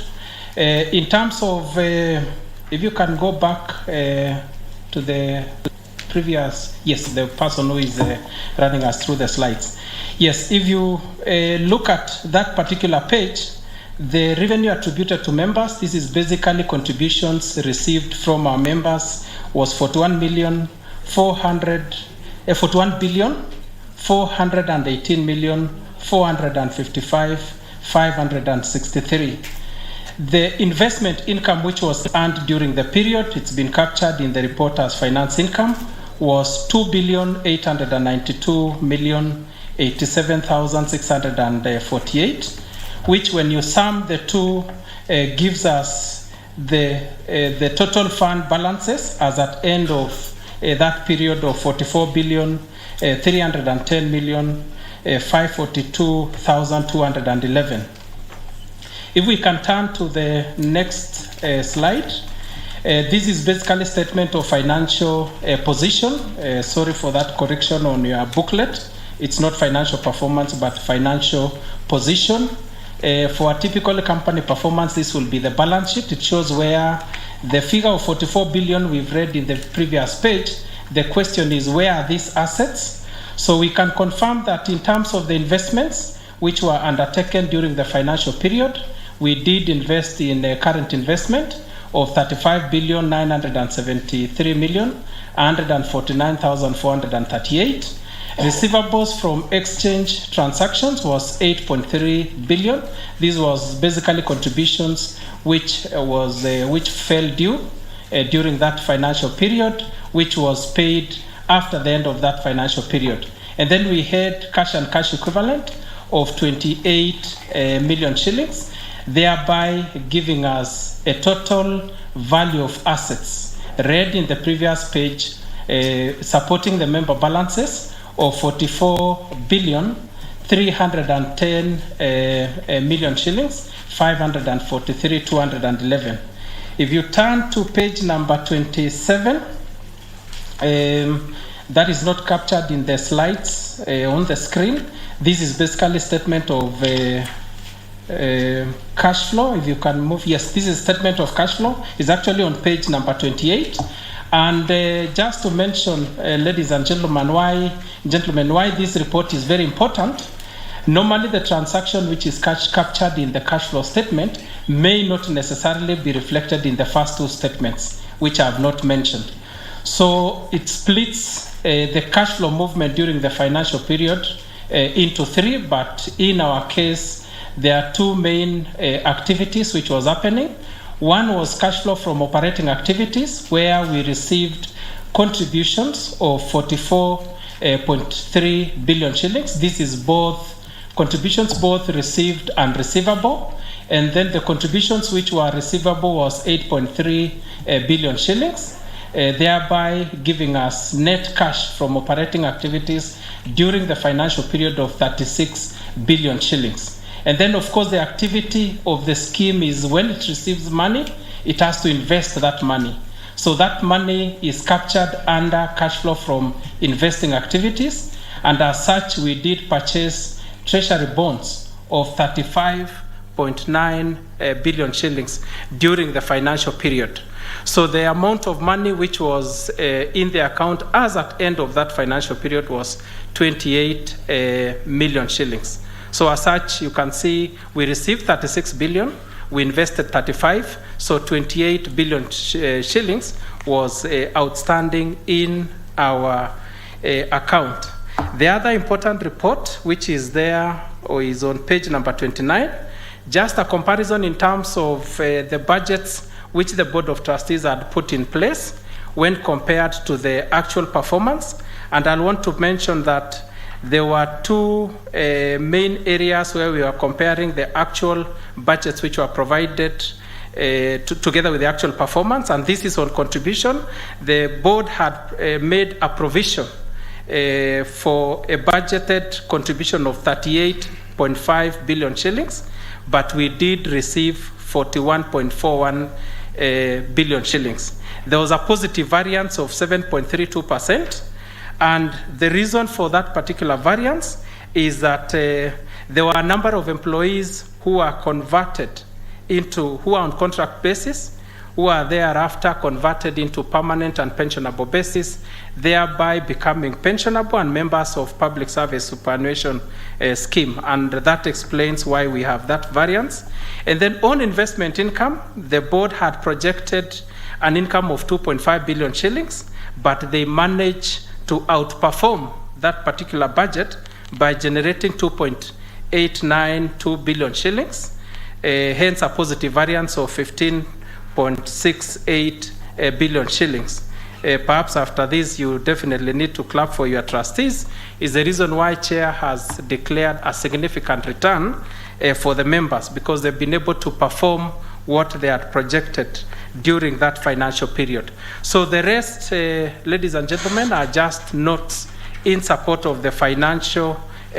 In terms of, if you can go back to the previous, yes, the person who is running us through the slides. Yes, if you look at that particular page, the revenue attributed to members, this is basically contributions received from our members, was 41 billion 418 million 455 563. The investment income which was earned during the period, it's been captured in the report as finance income, was 2,892,087,648, which when you sum the two gives us the total fund balances as at end of that period of 44,310,542,211. If we can turn to the next slide, this is basically a statement of financial position. Sorry for that correction on your booklet. It's not financial performance, but financial position. For a typical company performance, this will be the balance sheet. It shows where the figure of 44 billion we've read in the previous page. The question is, where are these assets? So we can confirm that in terms of the investments which were undertaken during the financial period, we did invest in a current investment of 35,973,149,438. Receivables from exchange transactions was 8.3 billion. This was basically contributions which fell due during that financial period, which was paid after the end of that financial period. And then we had cash and cash equivalent of 28 million shillings, thereby giving us a total value of assets read in the previous page, supporting the member balances of 44 billion 310 million shillings 543,211. If you turn to page number 27, that is not captured in the slides on the screen. This is basically a statement of cash flow. If you can move, yes, this is a statement of cash flow. It's actually on page number 28. And just to mention, ladies and gentlemen, why this report is very important. Normally, the transaction which is captured in the cash flow statement may not necessarily be reflected in the first two statements, which I have not mentioned. So it splits the cash flow movement during the financial period into three, but in our case, there are two main activities which was happening. One was cash flow from operating activities, where we received contributions of 44.3 billion shillings. This is both contributions, both received and receivable. And then the contributions which were receivable was 8.3 billion shillings, thereby giving us net cash from operating activities during the financial period of 36 billion shillings. And then, of course, the activity of the scheme is when it receives money, it has to invest that money. So that money is captured under cash flow from investing activities. And as such, we did purchase treasury bonds of 35.9 billion shillings during the financial period. So the amount of money which was in the account as at end of that financial period was 28 million shillings. So as such, you can see we received 36 billion, we invested 35, so 28 billion shillings was outstanding in our account. The other important report, which is there or is on page number 29, just a comparison in terms of the budgets which the Board of Trustees had put in place when compared to the actual performance. And I want to mention that there were two main areas where we were comparing the actual budgets which were provided together with the actual performance, and this is on contribution. The board had made a provision for a budgeted contribution of 38.5 billion shillings, but we did receive 41.41 billion shillings. There was a positive variance of 7.32%. And the reason for that particular variance is that there were a number of employees who are converted into, who are on contract basis, who are thereafter converted into permanent and pensionable basis, thereby becoming pensionable and members of public service superannuation scheme. And that explains why we have that variance. And then on investment income, the board had projected an income of 2.5 billion shillings, but they managed to outperform that particular budget by generating 2.892 billion shillings, hence a positive variance of 15.68 billion shillings. Perhaps after this, you definitely need to clap for your trustees. Is the reason why Chair has declared a significant return for the members, because they've been able to perform what they had projected during that financial period. So the rest, ladies and gentlemen, are just notes in support of the financial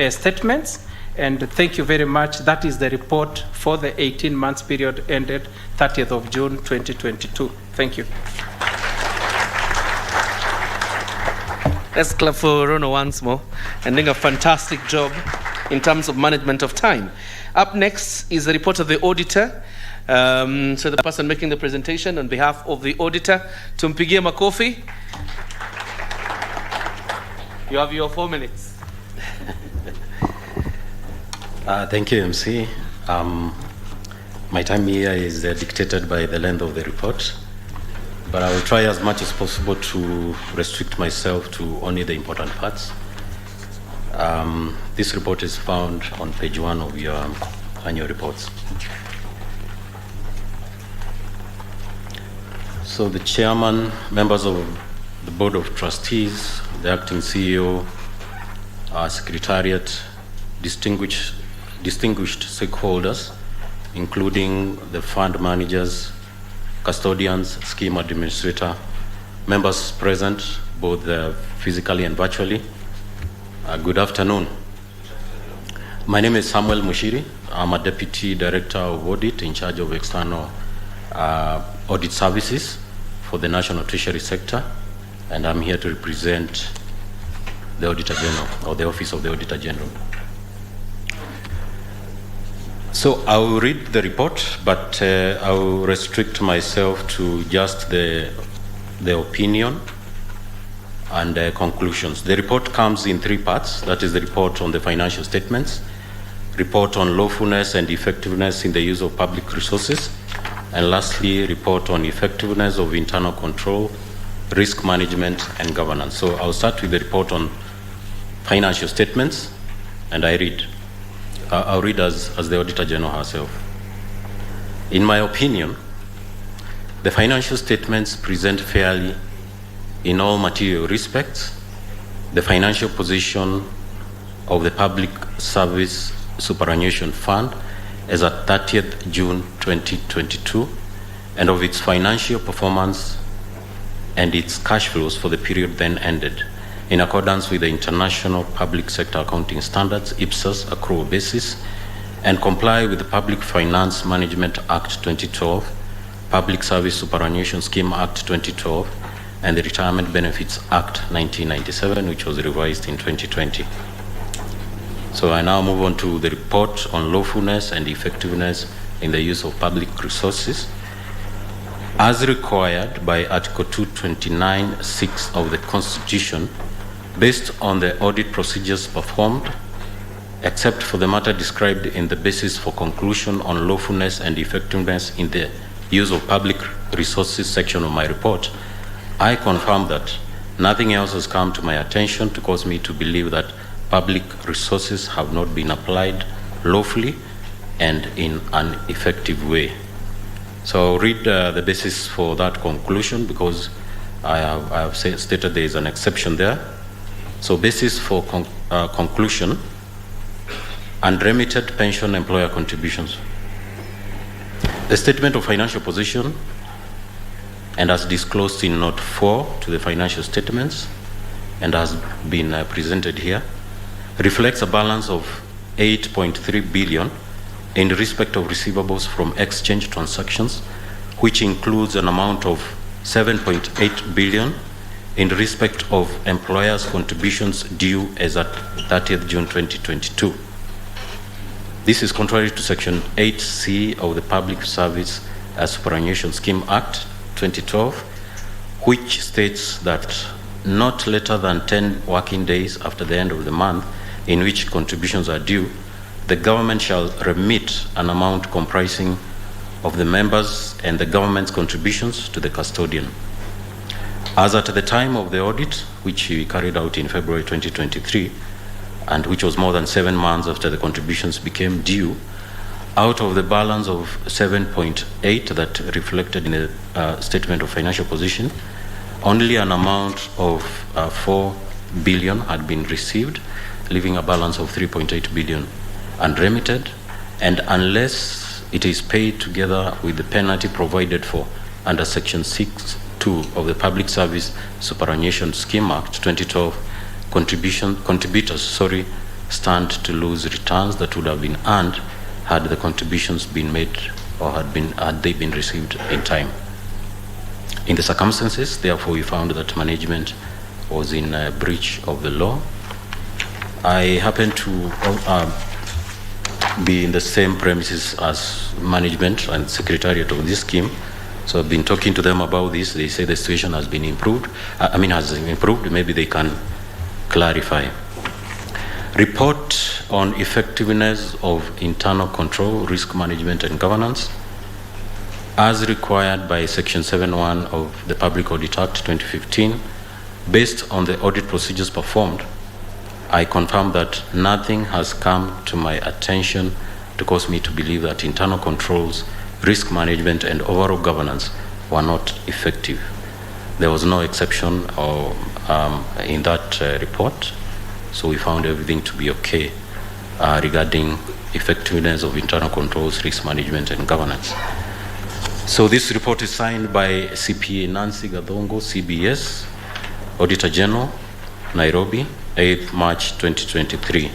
statements. And thank you very much. That is the report for the 18 months period ended 30th of June 2022. Thank you. Let's clap for Rono once more and doing a fantastic job in terms of management of time. Up next is the report of the auditor. So the person making the presentation on behalf of the auditor, tumpigie makofi. You have your 4 minutes. Thank you, MC. My time here is dictated by the length of the report, but I will try as much as possible to restrict myself to only the important parts. This report is found on page 1 of your annual reports. So the chairman, members of the board of trustees, the acting CEO, secretariat, distinguished stakeholders, including the fund managers, custodians, scheme administrator, members present, both physically and virtually. Good afternoon. My name is Samuel Mushiri. I'm a Deputy Director of Audit in charge of external audit services for the National Treasury sector, and I'm here to represent the Auditor General, or the Office of the Auditor General. So I will read the report, but I will restrict myself to just the opinion and conclusions. The report comes in 3 parts. That is the report on the financial statements, report on lawfulness and effectiveness in the use of public resources, and lastly, report on effectiveness of internal control, risk management, and governance. So I'll start with the report on financial statements, and I'll read as the Auditor General herself. In my opinion, the financial statements present fairly in all material respects the financial position of the Public Service Superannuation Fund as at 30th June 2022 and of its financial performance and its cash flows for the period then ended, in accordance with the International Public Sector Accounting Standards, IPSAS accrual basis, and comply with the Public Finance Management Act 2012, Public Service Superannuation Scheme Act 2012, and the Retirement Benefits Act 1997, which was revised in 2020. So I now move on to the report on lawfulness and effectiveness in the use of public resources. As required by Article 229(6) of the Constitution, based on the audit procedures performed, except for the matter described in the basis for conclusion on lawfulness and effectiveness in the use of public resources section of my report, I confirm that nothing else has come to my attention to cause me to believe that public resources have not been applied lawfully and in an effective way. So I'll read the basis for that conclusion, because I have stated there is an exception there. So basis for conclusion: unremitted pension employer contributions. The statement of financial position, and as disclosed in note 4 to the financial statements and has been presented here, reflects a balance of 8.3 billion in respect of receivables from exchange transactions, which includes an amount of 7.8 billion in respect of employers' contributions due as at 30th June 2022. This is contrary to Section 8C of the Public Service Superannuation Scheme Act 2012, which states that not later than 10 working days after the end of the month in which contributions are due, the government shall remit an amount comprising of the members and the government's contributions to the custodian. As at the time of the audit, which we carried out in February 2023, and which was more than 7 months after the contributions became due, out of the balance of 7.8 that reflected in the statement of financial position, only an amount of 4 billion had been received, leaving a balance of 3.8 billion unremitted, and unless it is paid together with the penalty provided for under Section 6(2) of the Public Service Superannuation Scheme Act 2012, contributors stand to lose returns that would have been earned had the contributions been made or had they been received in time. In the circumstances, therefore, we found that management was in breach of the law I happen to be in the same premises as management and secretariat of this scheme. So I've been talking to them about this. They say the situation has been improved. Has improved. Maybe they can clarify. Report on effectiveness of internal control, risk management and governance. As required by Section 7.1 of the Public Audit Act 2015, based on the audit procedures performed, I confirm that nothing has come to my attention to cause me to believe that internal controls, risk management and overall governance were not effective. There was no exception in that report, so we found everything to be okay regarding effectiveness of internal controls, risk management and governance. So this report is signed by CPA Nancy Gadongo, CBS, Auditor General, Nairobi, 8th March 2023.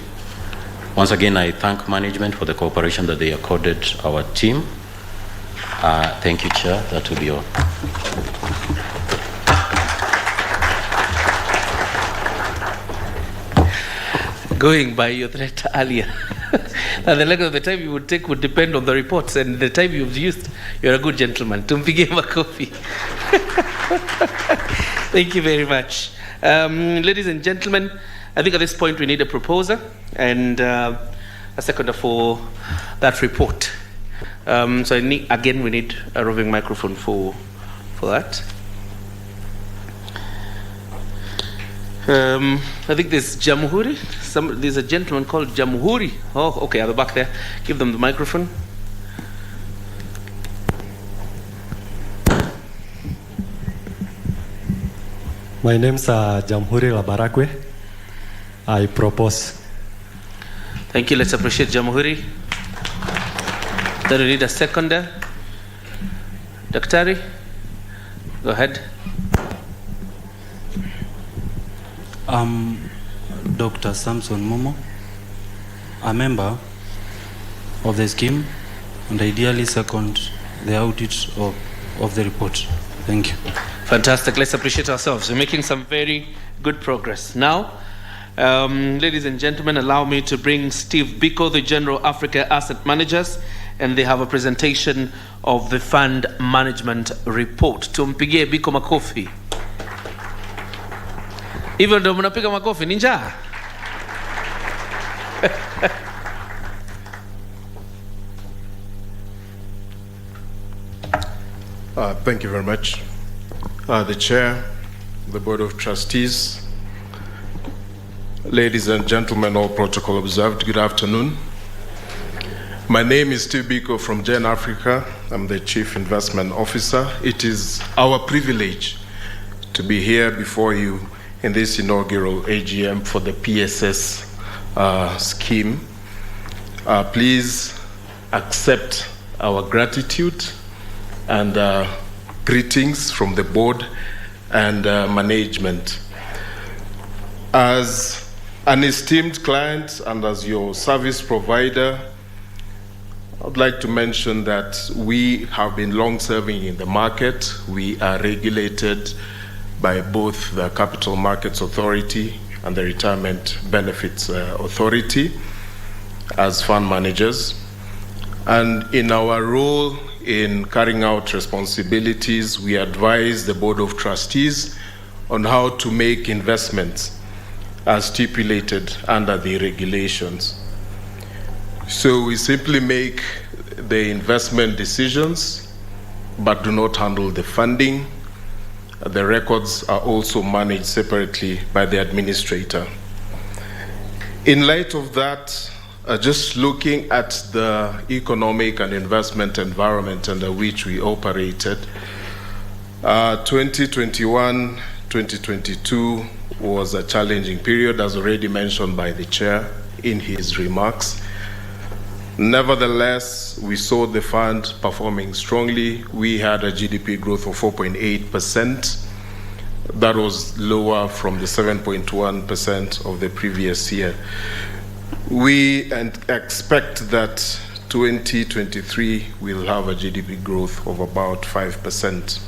Once again, I thank management for the cooperation that they accorded our team. Thank you, Chair. That will be all. Going by your threat earlier, and the length of the time you would take would depend on the reports and the time you've used. You're a good gentleman. Tumpige makofi. Thank you very much. Ladies and gentlemen, I think at this point we need a proposer and a seconder for that report. So we need a roving microphone for that. I think there's Jamhuri. There's a gentleman called Jamhuri. Oh, okay, at the back there. Give them the microphone. My name's Jamhuri Labarakwe. I propose. Thank you. Let's appreciate Jamhuri. Then we need a seconder. Daktari, go ahead. Dr. Samson Momo, a member of the scheme, and ideally second the audit of the report. Thank you. Fantastic. Let's appreciate ourselves. We're making some very good progress. Now, ladies and gentlemen, allow me to bring Steve Biko, the General Africa Asset Managers, and they have a presentation of the fund management report. Tumpigie Biko makofi. Hivyo ndio mnapiga makofi ni njaa. Thank you very much. The Chair, the Board of Trustees, ladies and gentlemen, all protocol observed, good afternoon. My name is Steve Biko from Gen Africa. I'm the Chief Investment Officer. It is our privilege to be here before you in this inaugural AGM for the PSS scheme. Please accept our gratitude and greetings from the board and management. As an esteemed client and as your service provider, I'd like to mention that we have been long serving in the market. We are regulated by both the Capital Markets Authority and the Retirement Benefits Authority as fund managers. And in our role in carrying out responsibilities, we advise the Board of Trustees on how to make investments as stipulated under the regulations. So we simply make the investment decisions, but do not handle the funding. The records are also managed separately by the administrator. In light of that, just looking at the economic and investment environment under which we operated, 2021-2022 was a challenging period, as already mentioned by the Chair in his remarks. Nevertheless, we saw the fund performing strongly. We had a GDP growth of 4.8%. That was lower from the 7.1% of the previous year. We expect that 2023 will have a GDP growth of about 5%.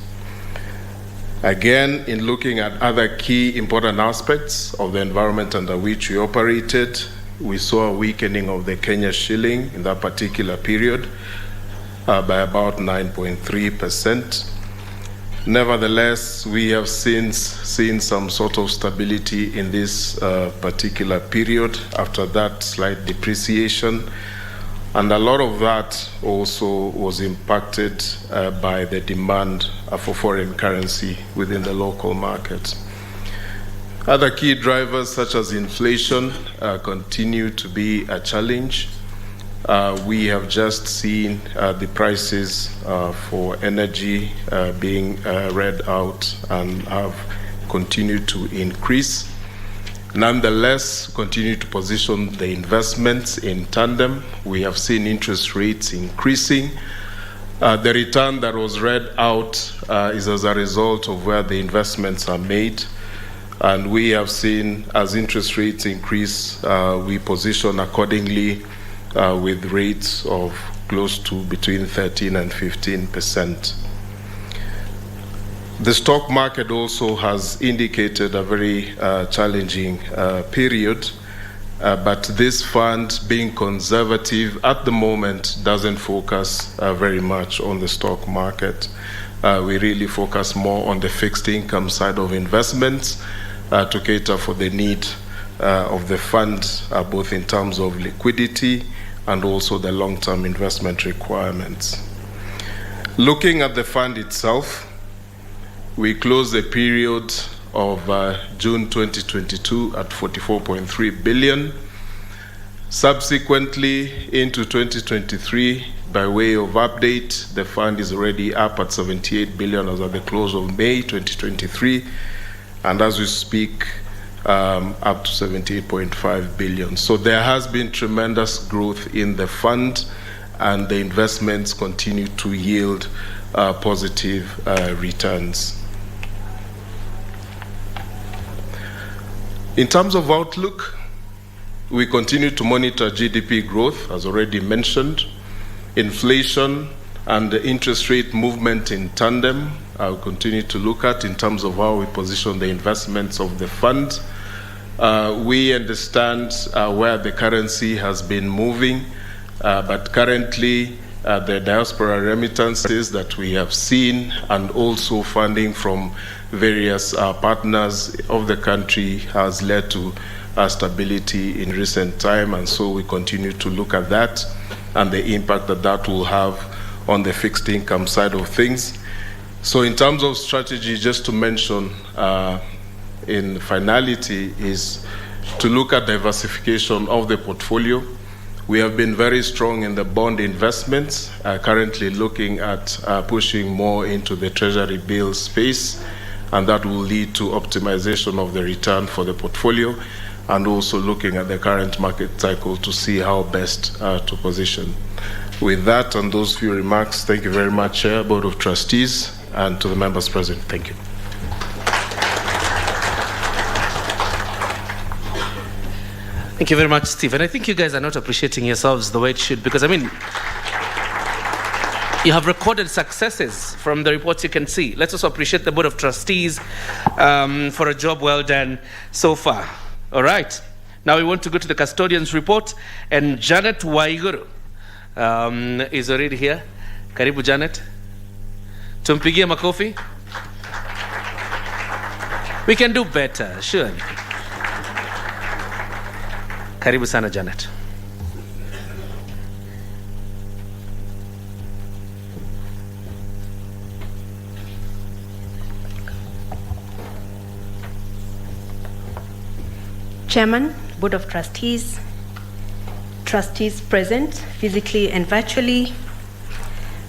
Again, in looking at other key important aspects of the environment under which we operated, we saw a weakening of the Kenya shilling in that particular period by about 9.3%. Nevertheless, we have since seen some sort of stability in this particular period after that slight depreciation. And a lot of that also was impacted by the demand for foreign currency within the local market. Other key drivers such as inflation continue to be a challenge. We have just seen the prices for energy being read out and have continued to increase. Nonetheless, continue to position the investments in tandem. We have seen interest rates increasing. The return that was read out is as a result of where the investments are made. And we have seen as interest rates increase, we position accordingly with rates of close to between 13 and 15%. The stock market also has indicated a very challenging period, but this fund, being conservative at the moment, doesn't focus very much on the stock market. We really focus more on the fixed income side of investments to cater for the need of the fund, both in terms of liquidity and also the long-term investment requirements. Looking at the fund itself, we closed the period of June 2022 at 44.3 billion. Subsequently, into 2023, by way of update, the fund is already up at 78 billion as at the close of May 2023, and as we speak, up to 78.5 billion. So there has been tremendous growth in the fund, and the investments continue to yield positive returns. In terms of outlook, we continue to monitor GDP growth, as already mentioned, inflation and the interest rate movement in tandem. I'll continue to look at in terms of how we position the investments of the fund. We understand where the currency has been moving, but currently the diaspora remittances that we have seen and also funding from various partners of the country has led to stability in recent time, and so we continue to look at that and the impact that that will have on the fixed income side of things. So in terms of strategy, just to mention in finality is to look at diversification of the portfolio. We have been very strong in the bond investments, currently looking at pushing more into the treasury bill space, and that will lead to optimization of the return for the portfolio, and also looking at the current market cycle to see how best to position. With that and those few remarks, thank you very much, Chair, Board of Trustees, and to the members present. Thank you. Thank you very much, Stephen. I think you guys are not appreciating yourselves the way it should, because, I mean, you have recorded successes from the reports you can see. Let's also appreciate the Board of Trustees for a job well done so far. All right. Now we want to go to the custodian's report, and Janet Waiguru is already here. Karibu, Janet. Tumpigie makofi. We can do better, sure. Karibu sana, Janet. Chairman, Board of Trustees, trustees present physically and virtually,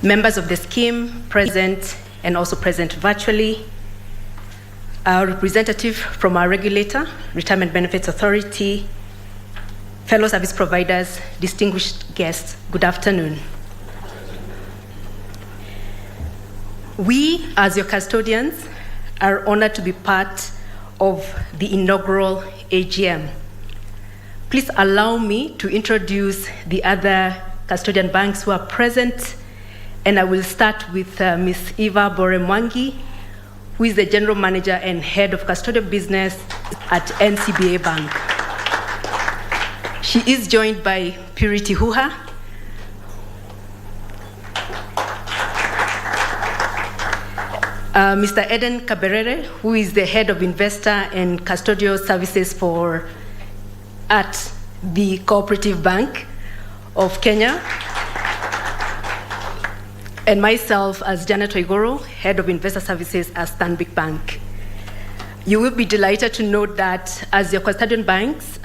members of the scheme present and also present virtually, our representative from our regulator, Retirement Benefits Authority, fellow service providers, distinguished guests, good afternoon. We, as your custodians, are honored to be part of the inaugural AGM. Please allow me to introduce the other custodian banks who are present, and I will start with Ms. Eva Boremwangi, who is the General Manager and Head of Custodial Business at NCBA Bank. She is joined by Purity Huha, Mr. Eden Kaberere, who is the Head of Investor and Custodial Services at the Cooperative Bank of Kenya, and myself as Janet Oigoro, Head of Investor Services at Stanbic Bank. You will be delighted to note that as your custodian banks,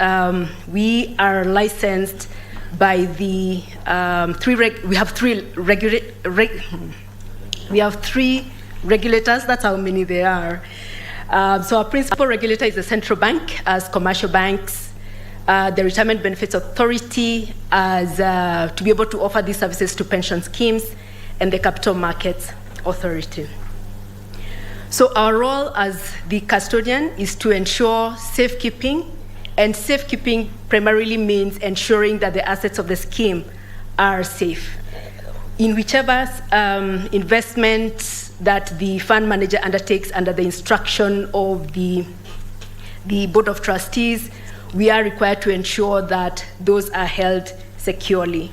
we are licensed by the we have three regulators. That's how many there are. So our principal regulator is the central bank, as commercial banks, the Retirement Benefits Authority, as to be able to offer these services to pension schemes, and the Capital Markets Authority. So our role as the custodian is to ensure safekeeping, and safekeeping primarily means ensuring that the assets of the scheme are safe. In whichever investment that the fund manager undertakes under the instruction of the Board of Trustees, we are required to ensure that those are held securely.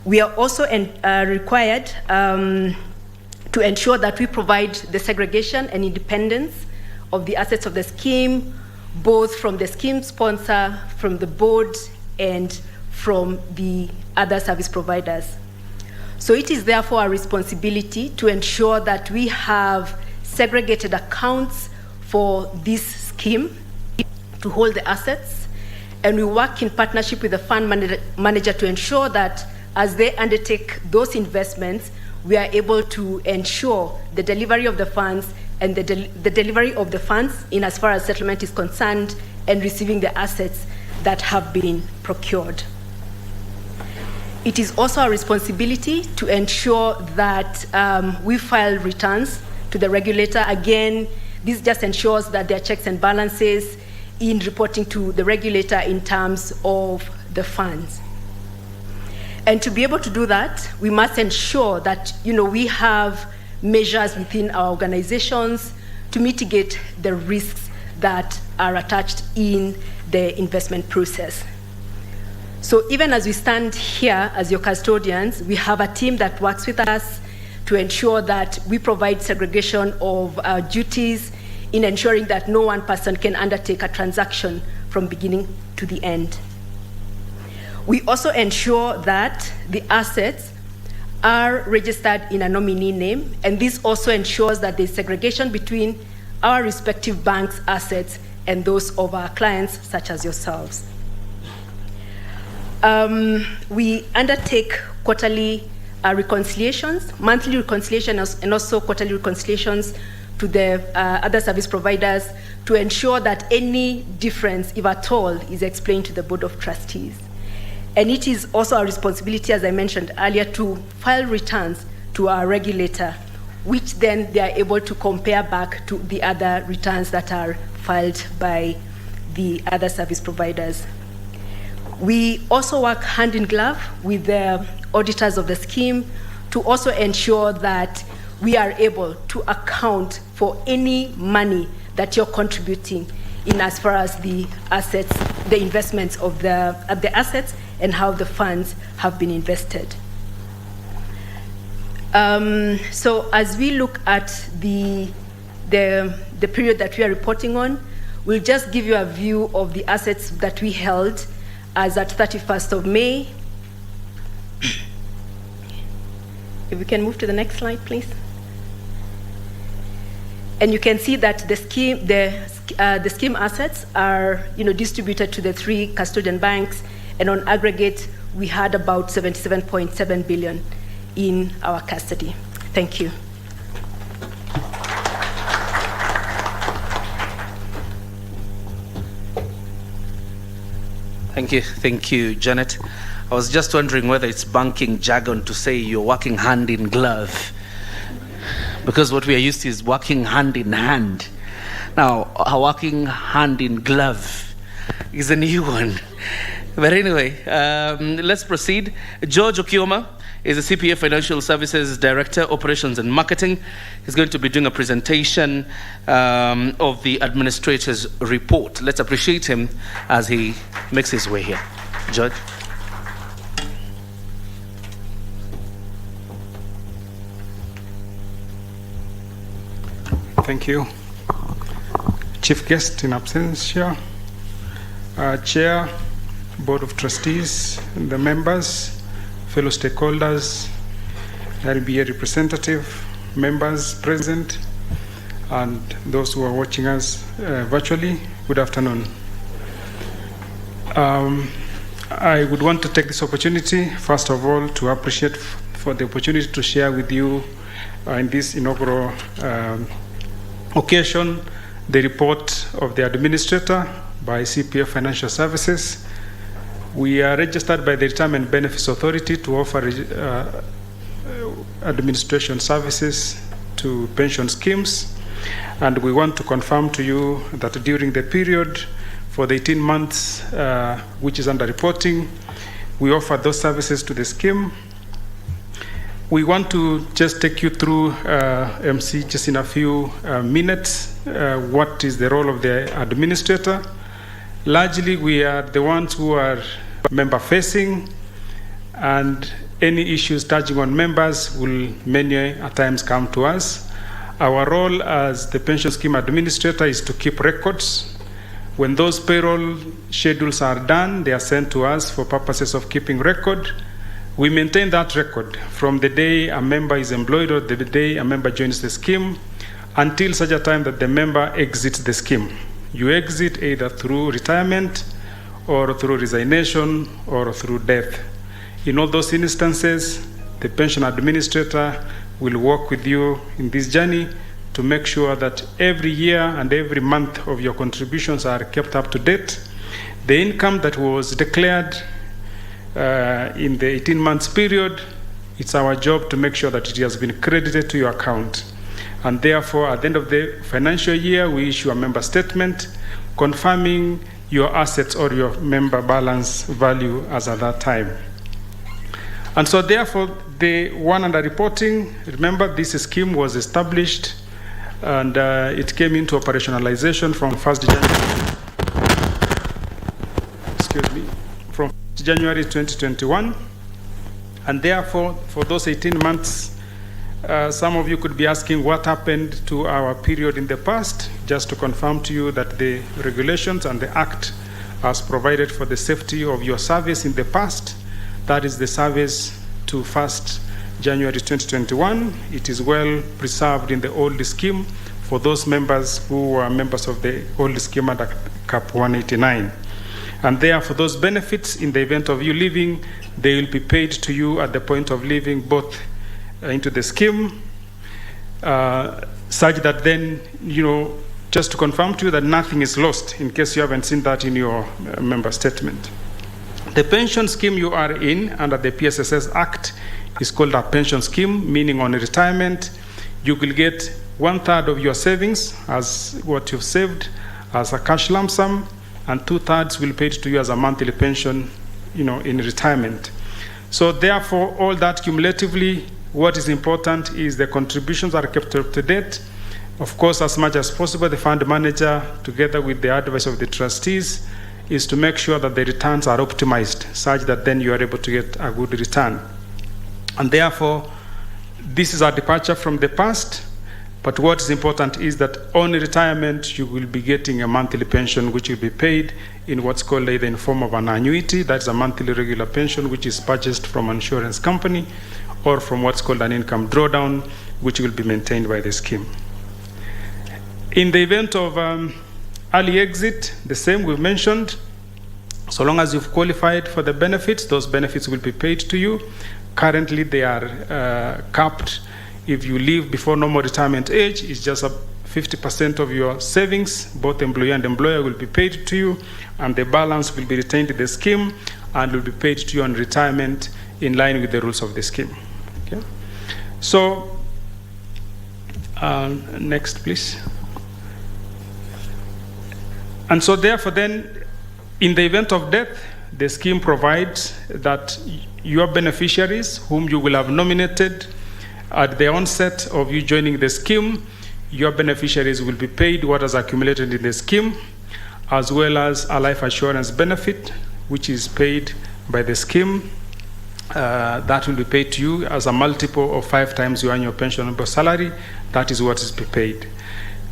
We are also required to ensure that we provide the segregation and independence of the assets of the scheme, both from the scheme sponsor, from the board, and from the other service providers. So it is therefore our responsibility to ensure that we have segregated accounts for this scheme to hold the assets, and we work in partnership with the fund manager to ensure that as they undertake those investments, we are able to ensure the delivery of the funds and the delivery of the funds in as far as settlement is concerned, and receiving the assets that have been procured. It is also our responsibility to ensure that we file returns to the regulator. Again, this just ensures that there are checks and balances in reporting to the regulator in terms of the funds. And to be able to do that, we must ensure that we have measures within our organizations to mitigate the risks that are attached in the investment process. So even as we stand here as your custodians, we have a team that works with us to ensure that we provide segregation of duties in ensuring that no one person can undertake a transaction from beginning to the end. We also ensure that the assets are registered in a nominee name, and this also ensures that there's segregation between our respective banks' assets and those of our clients, such as yourselves. We undertake quarterly reconciliations, monthly reconciliations, and also quarterly reconciliations to the other service providers to ensure that any difference, if at all, is explained to the Board of Trustees. And it is also our responsibility, as I mentioned earlier, to file returns to our regulator, which then they are able to compare back to the other returns that are filed by the other service providers. We also work hand in glove with the auditors of the scheme to also ensure that we are able to account for any money that you're contributing in as far as the assets, the investments of the assets, and how the funds have been invested. So as we look at the period that we are reporting on, we'll just give you a view of the assets that we held as at 31st of May. If we can move to the next slide, please. And you can see that the scheme assets are distributed to the 3 custodian banks, and on aggregate, we had about 77.7 billion in our custody. Thank you. Thank you, Janet. I was just wondering whether it's banking jargon to say you're working hand in glove, because what we are used to is working hand in hand. Now, working hand in glove is a new one. But anyway, let's proceed. George Okioma, is the CPA Financial Services Director, Operations and Marketing. He's going to be doing a presentation of the administrator's report. Let's appreciate him as he makes his way here. George. Thank you. Chief guest in absentia, Chair, Board of Trustees, the members, fellow stakeholders, RBA representative, members present, and those who are watching us virtually, good afternoon. I would want to take this opportunity, first of all, to appreciate for the opportunity to share with you in this inaugural occasion the report of the administrator by CPA Financial Services. We are registered by the Retirement Benefits Authority to offer administration services to pension schemes, and we want to confirm to you that during the period for the 18 months which is under reporting, we offer those services to the scheme. We want to just take you through, MC, just in a few minutes, what is the role of the administrator. Largely, we are the ones who are member-facing, and any issues touching on members will many at times come to us. Our role as the pension scheme administrator is to keep records. When those payroll schedules are done, they are sent to us for purposes of keeping record. We maintain that record from the day a member is employed or the day a member joins the scheme until such a time that the member exits the scheme. You exit either through retirement or through resignation or through death. In all those instances, the pension administrator will work with you in this journey to make sure that every year and every month of your contributions are kept up to date. The income that was declared in the 18 months period, it's our job to make sure that it has been credited to your account. And therefore, at the end of the financial year, we issue a member statement confirming your assets or your member balance value as at that time. And so therefore, the one under reporting, remember this scheme was established and it came into operationalization from 1st January, from January 2021. And therefore, for those 18 months, some of you could be asking what happened to our period in the past. Just to confirm to you that the regulations and the Act has provided for the safety of your service in the past. That is the service to 1st January 2021. It is well preserved in the old scheme for those members who were members of the old scheme under Cap 189. And therefore, those benefits, in the event of you leaving, they will be paid to you at the point of leaving, both into the scheme, such that then, just to confirm to you that nothing is lost, in case you haven't seen that in your member statement. The pension scheme you are in under the PSSS Act is called a pension scheme, meaning on retirement, you will get 1/3 of your savings as what you've saved as a cash lump sum, and 2/3 will be paid to you as a monthly pension, in retirement. So therefore, all that cumulatively, what is important is the contributions are kept up to date. Of course, as much as possible, the fund manager, together with the advice of the trustees, is to make sure that the returns are optimized such that then you are able to get a good return. And therefore, this is a departure from the past, but what is important is that on retirement, you will be getting a monthly pension which will be paid in what's called either in form of an annuity, that's a monthly regular pension which is purchased from an insurance company, or from what's called an income drawdown, which will be maintained by the scheme. In the event of early exit, the same we've mentioned, so long as you've qualified for the benefits, those benefits will be paid to you. Currently, they are capped. If you leave before normal retirement age, it's just 50% of your savings, both employer and employer, will be paid to you, and the balance will be retained in the scheme and will be paid to you on retirement in line with the rules of the scheme. Okay? So, next, please. And so therefore then, in the event of death, the scheme provides that your beneficiaries, whom you will have nominated at the onset of you joining the scheme. Your beneficiaries will be paid what has accumulated in the scheme, as well as a life assurance benefit, which is paid by the scheme. That will be paid to you as a multiple of 5 times your annual pensionable salary. That is what is paid.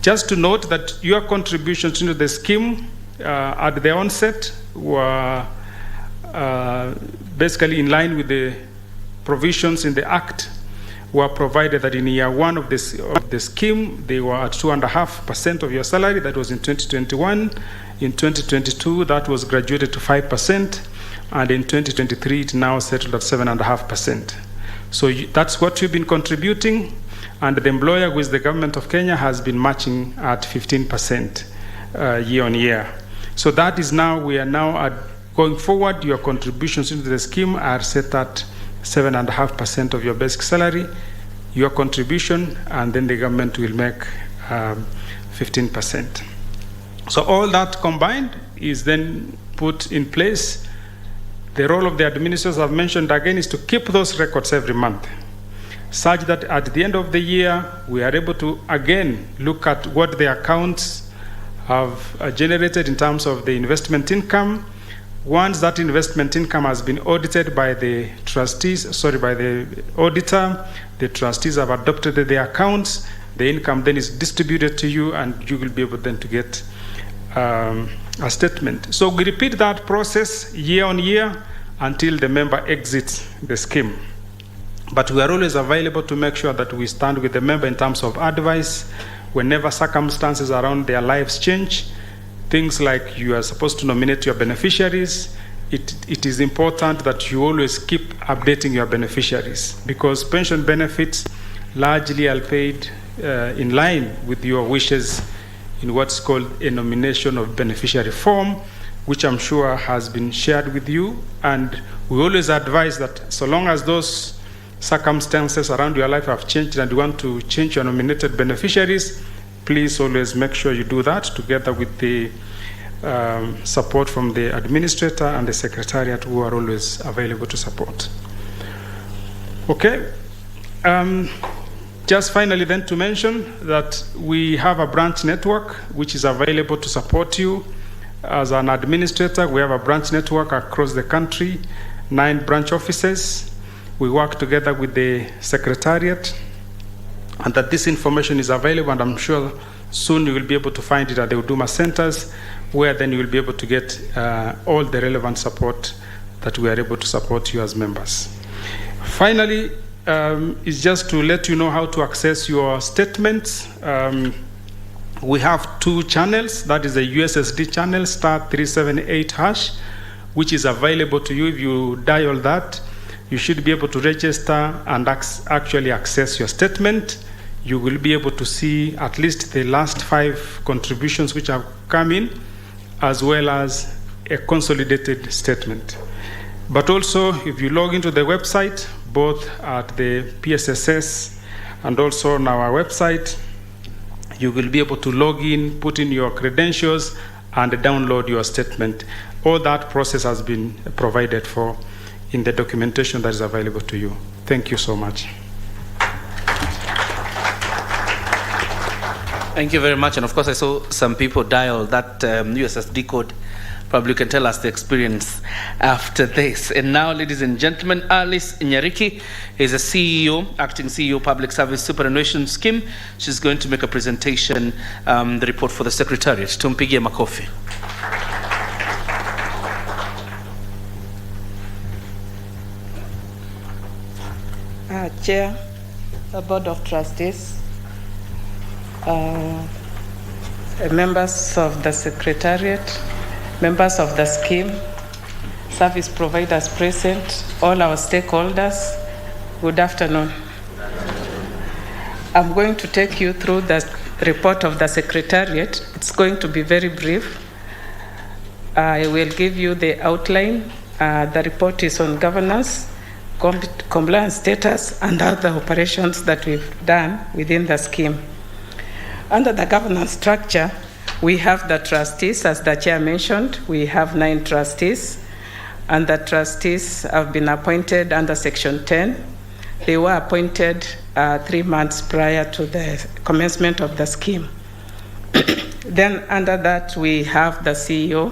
Just to note that your contributions into the scheme at the onset were basically in line with the provisions in the Act, were provided that in year 1 of the scheme, they were at 2.5% of your salary. That was in 2021. In 2022, that was graduated to 5%. And in 2023, it now settled at 7.5%. So that's what you've been contributing. And the employer, with the government of Kenya, has been matching at 15% year on year. So that is now, we are now at, going forward, your contributions into the scheme are set at 7.5% of your basic salary, your contribution, and then the government will make 15%. So all that combined is then put in place. The role of the administrators I've mentioned again is to keep those records every month, such that at the end of the year, we are able to again look at what the accounts have generated in terms of the investment income. Once that investment income has been audited by the trustees, by the auditor, the trustees have adopted the accounts, the income then is distributed to you, and you will be able then to get a statement. So we repeat that process year on year until the member exits the scheme. But we are always available to make sure that we stand with the member in terms of advice whenever circumstances around their lives change. Things like you are supposed to nominate your beneficiaries. It is important that you always keep updating your beneficiaries, because pension benefits largely are paid in line with your wishes in what's called a nomination of beneficiary form, which I'm sure has been shared with you. And we always advise that so long as those circumstances around your life have changed and you want to change your nominated beneficiaries, please always make sure you do that together with the support from the administrator and the secretariat, who are always available to support. Okay. Just finally then to mention that we have a branch network which is available to support you. As an administrator, we have a branch network across the country, 9 branch offices. We work together with the secretariat, and that this information is available, and I'm sure soon you will be able to find it at the Huduma centers, where then you will be able to get all the relevant support that we are able to support you as members. Finally, is just to let you know how to access your statements. We have 2 channels. That is the USSD channel, *378#, which is available to you. If you dial that, you should be able to register and actually access your statement. You will be able to see at least the last 5 contributions which have come in, as well as a consolidated statement. But also, if you log into the website, both at the PSSS and also on our website, you will be able to log in, put in your credentials, and download your statement. All that process has been provided for in the documentation that is available to you. Thank you so much. Thank you very much. And of course, I saw some people dial that USSD code. Probably you can tell us the experience after this. And now, ladies and gentlemen, Alice Nyariki is a CEO, acting CEO, Public Service Superannuation Scheme. She's going to make a presentation, the report for the Secretariat. Tumpigie makofi. Chair, the Board of Trustees, members of the Secretariat, members of the scheme, service providers present, all our stakeholders, good afternoon. I'm going to take you through the report of the Secretariat. It's going to be very brief. I will give you the outline. The report is on governance, compliance status, and other operations that we've done within the scheme. Under the governance structure, we have the trustees, as the chair mentioned. We have 9 trustees. and the trustees have been appointed under Section 10. They were appointed 3 months prior to the commencement of the scheme. Then under that, we have the CEO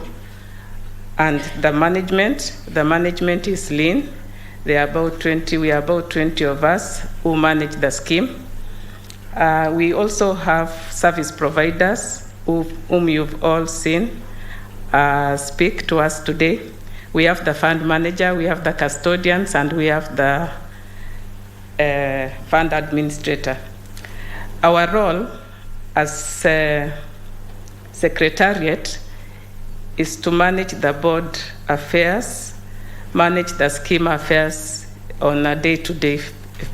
and the management. The management is lean. We are about 20 of us who manage the scheme. We also have service providers whom you've all seen speak to us today. We have the fund manager, we have the custodians, and we have the fund administrator. Our role as secretariat is to manage the board affairs, manage the scheme affairs on a day-to-day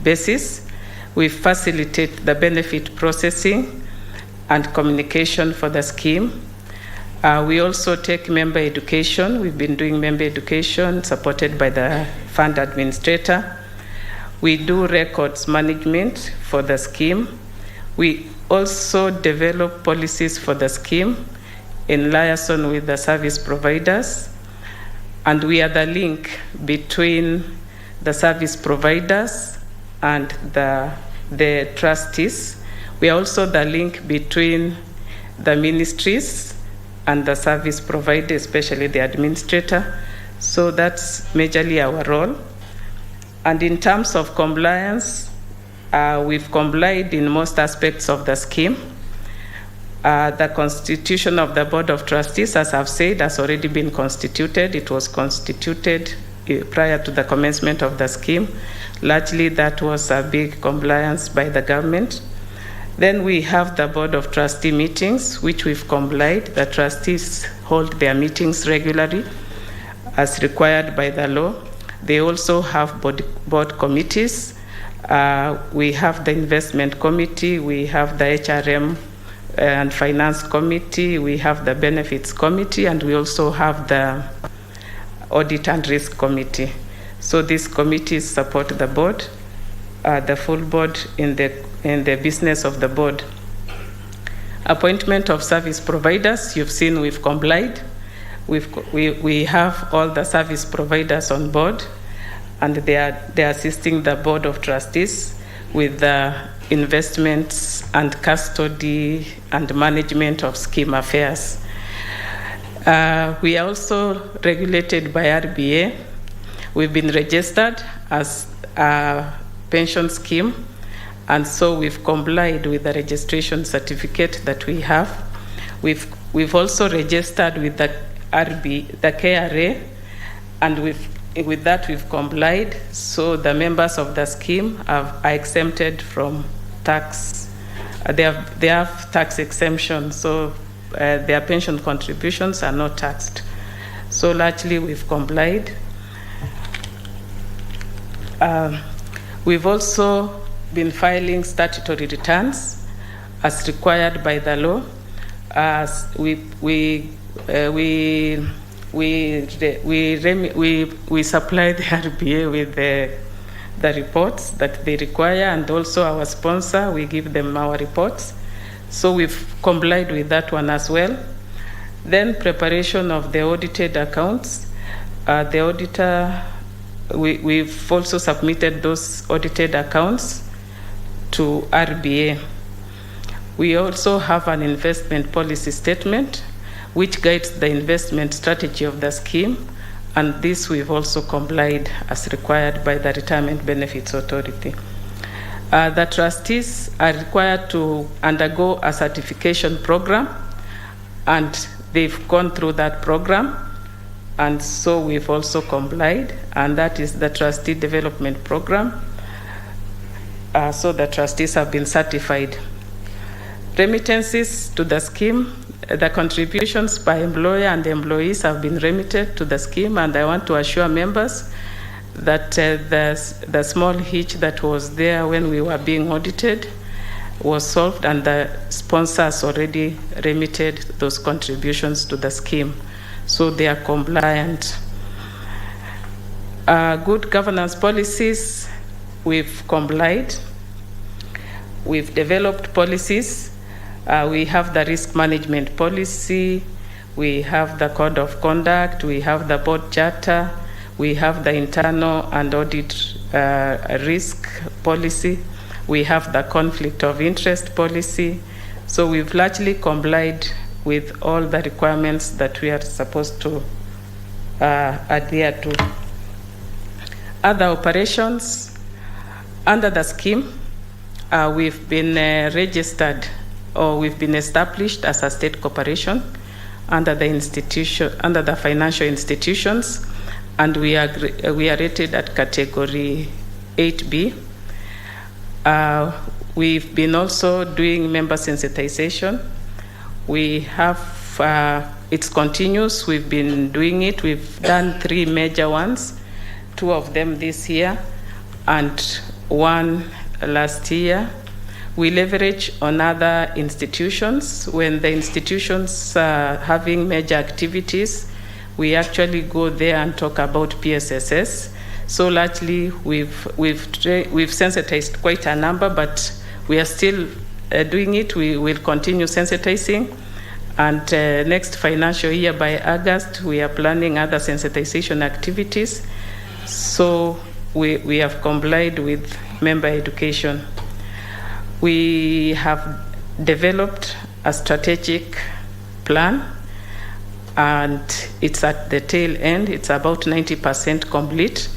basis. We facilitate the benefit processing and communication for the scheme. We also take member education. We've been doing member education supported by the fund administrator. We do records management for the scheme. We also develop policies for the scheme in liaison with the service providers. And we are the link between the service providers and the trustees. We are also the link between the ministries and the service provider, especially the administrator. So that's majorly our role. And in terms of compliance, we've complied in most aspects of the scheme. The constitution of the Board of Trustees, as I've said, has already been constituted. It was constituted prior to the commencement of the scheme. Largely, that was a big compliance by the government. Then we have the Board of Trustee meetings, which we've complied. The trustees hold their meetings regularly as required by the law. They also have board committees. We have the investment committee, we have the HRM and finance committee, we have the benefits committee, and we also have the audit and risk committee. So these committees support the board, the full board in the business of the board. Appointment of service providers, you've seen we've complied. We have all the service providers on board, and they are assisting the Board of Trustees with the investments and custody and management of scheme affairs. We are also regulated by RBA. We've been registered as a pension scheme, and so we've complied with the registration certificate that we have. We've also registered with the KRA, and with that we've complied. So the members of the scheme are exempted from tax. They have tax exemption, so their pension contributions are not taxed. So largely we've complied. We've also been filing statutory returns as required by the law. As we supply the RBA with the reports that they require, and also our sponsor, we give them our reports. So we've complied with that one as well. Then preparation of the audited accounts. The auditor, we've also submitted those audited accounts to RBA. We also have an investment policy statement which guides the investment strategy of the scheme, and this we've also complied as required by the Retirement Benefits Authority. The trustees are required to undergo a certification program, and they've gone through that program, and so we've also complied, and that is the Trustee Development Program. So the trustees have been certified. Remittances to the scheme, the contributions by employer and employees have been remitted to the scheme, and I want to assure members that the small hitch that was there when we were being audited was solved, and the sponsors already remitted those contributions to the scheme, so they are compliant. Good governance policies, we've complied. We've developed policies. We have the risk management policy, we have the code of conduct, we have the board charter, We have the internal and audit risk policy. We have the conflict of interest policy. So we've largely complied with all the requirements that we are supposed to adhere to. Other operations under the scheme, we've been registered, or we've been established as a state corporation under the financial institutions, and we are rated at category 8B. We've been also doing member sensitization. We have, it's continuous, we've been doing it. We've done 3 major ones, 2 of them this year and 1 last year. We leverage on other institutions. When the institutions are having major activities, we actually go there and talk about PSSS. So largely, we've sensitized quite a number, but we are still doing it. We will continue sensitizing. And next financial year, by August, we are planning other sensitization activities. So we have complied with member education. We have developed a strategic plan, and it's at the tail end. It's about 90% complete.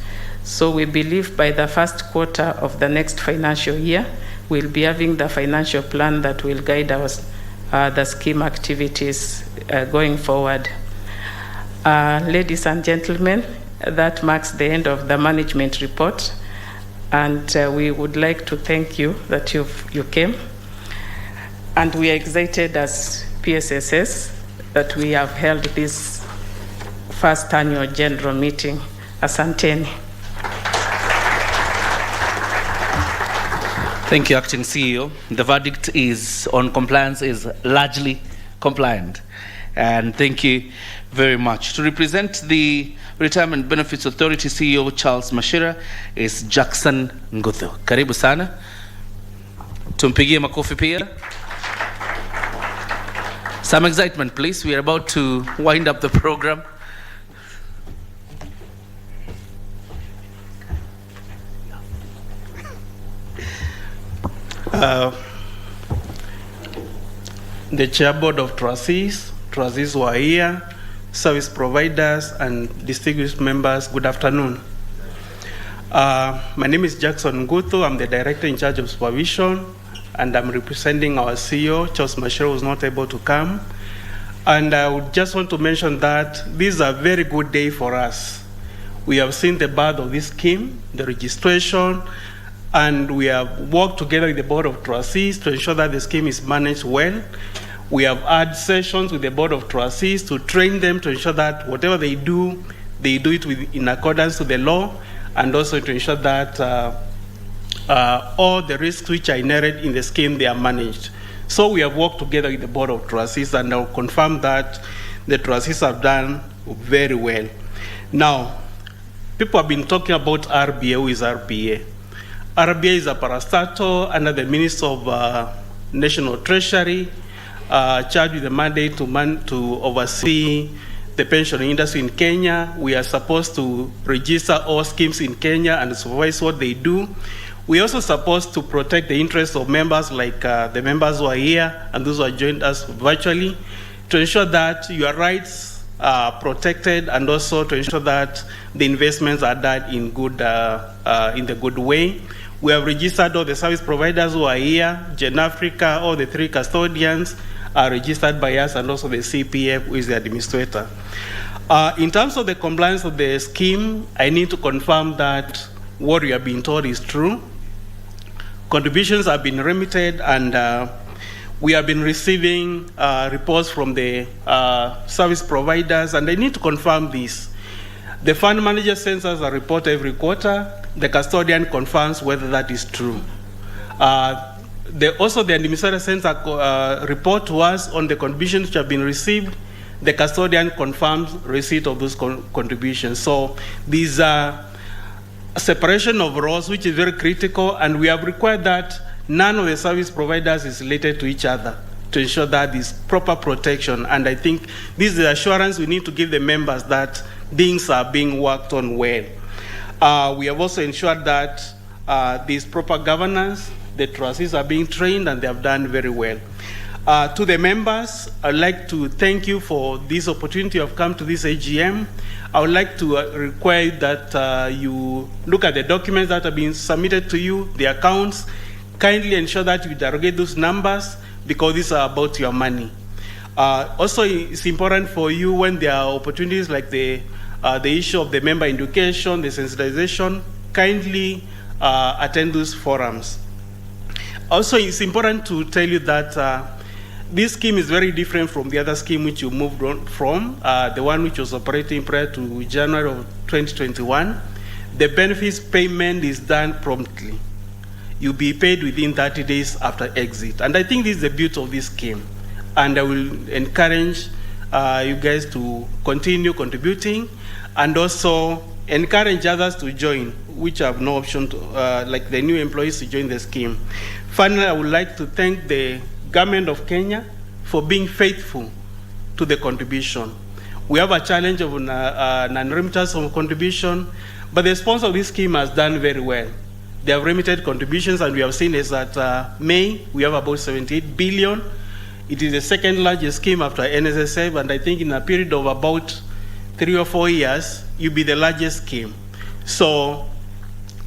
So we believe by the first quarter of the next financial year, we'll be having the financial plan that will guide us, the scheme activities going forward. Ladies and gentlemen, that marks the end of the management report. And we would like to thank you that you came. And we are excited as PSSS that we have held this first annual general meeting. Asanteni. Thank you, Acting CEO. The verdict is on compliance is largely compliant. And thank you very much. To represent the Retirement Benefits Authority CEO Charles Mashira is Jackson Nguthu. Karibu sana. Tumpigie makofi pia. Some excitement, please. We are about to wind up the program. The Chair Board of Trustees who are here, service providers, and distinguished members, good afternoon. My name is Jackson Nguthu. I'm the Director in charge of supervision, and I'm representing our CEO, Charles Mashiro, who's not able to come. And I would just want to mention that this is a very good day for us. We have seen the birth of this scheme, the registration, and we have worked together with the Board of Trustees to ensure that the scheme is managed well. We have had sessions with the Board of Trustees to train them to ensure that whatever they do it in accordance to the law, and also to ensure that all the risks which are inherent in the scheme, they are managed. So we have worked together with the Board of Trustees, and I'll confirm that the trustees have done very well. Now, people have been talking about RBA. Who is RBA? RBA is a parastatal under the Minister of National Treasury, charged with the mandate to oversee the pension industry in Kenya. We are supposed to register all schemes in Kenya and supervise what they do. We are also supposed to protect the interests of members like the members who are here and those who have joined us virtually, to ensure that your rights are protected, and also to ensure that the investments are done in the good way. We have registered all the service providers who are here, Gen Africa, all the 3 custodians are registered by us, and also the CPF, who is the administrator. In terms of the compliance of the scheme, I need to confirm that what we have been told is true. Contributions have been remitted, and we have been receiving reports from the service providers, and I need to confirm this. The fund manager sends us a report every quarter. The custodian confirms whether that is true. Also, the administrator sends a report to us on the contributions which have been received. The custodian confirms receipt of those contributions. So these are a separation of roles, which is very critical, and we have required that none of the service providers is related to each other to ensure that there is proper protection. And I think this is the assurance we need to give the members that things are being worked on well. We have also ensured that there's proper governance, the trustees are being trained, and they have done very well. To the members, I'd like to thank you for this opportunity of come to this AGM. I would like to require that you look at the documents that have been submitted to you, the accounts. Kindly ensure that you interrogate those numbers because these are about your money. Also, it's important for you when there are opportunities like the issue of the member education, the sensitization, kindly attend those forums. Also, it's important to tell you that this scheme is very different from the other scheme which you moved on from, the one which was operating prior to January of 2021. The benefits payment is done promptly. You'll be paid within 30 days after exit. And I think this is the beauty of this scheme. And I will encourage you guys to continue contributing and also encourage others to join, which have no option to, like the new employees to join the scheme. Finally, I would like to thank the government of Kenya for being faithful to the contribution. We have a challenge of non-remittance of contribution, but the sponsor of this scheme has done very well. They have remitted contributions, and we have seen is that May, we have about 78 billion. It is the second largest scheme after NSSF, and I think in a period of about 3 or 4 years, you'll be the largest scheme. So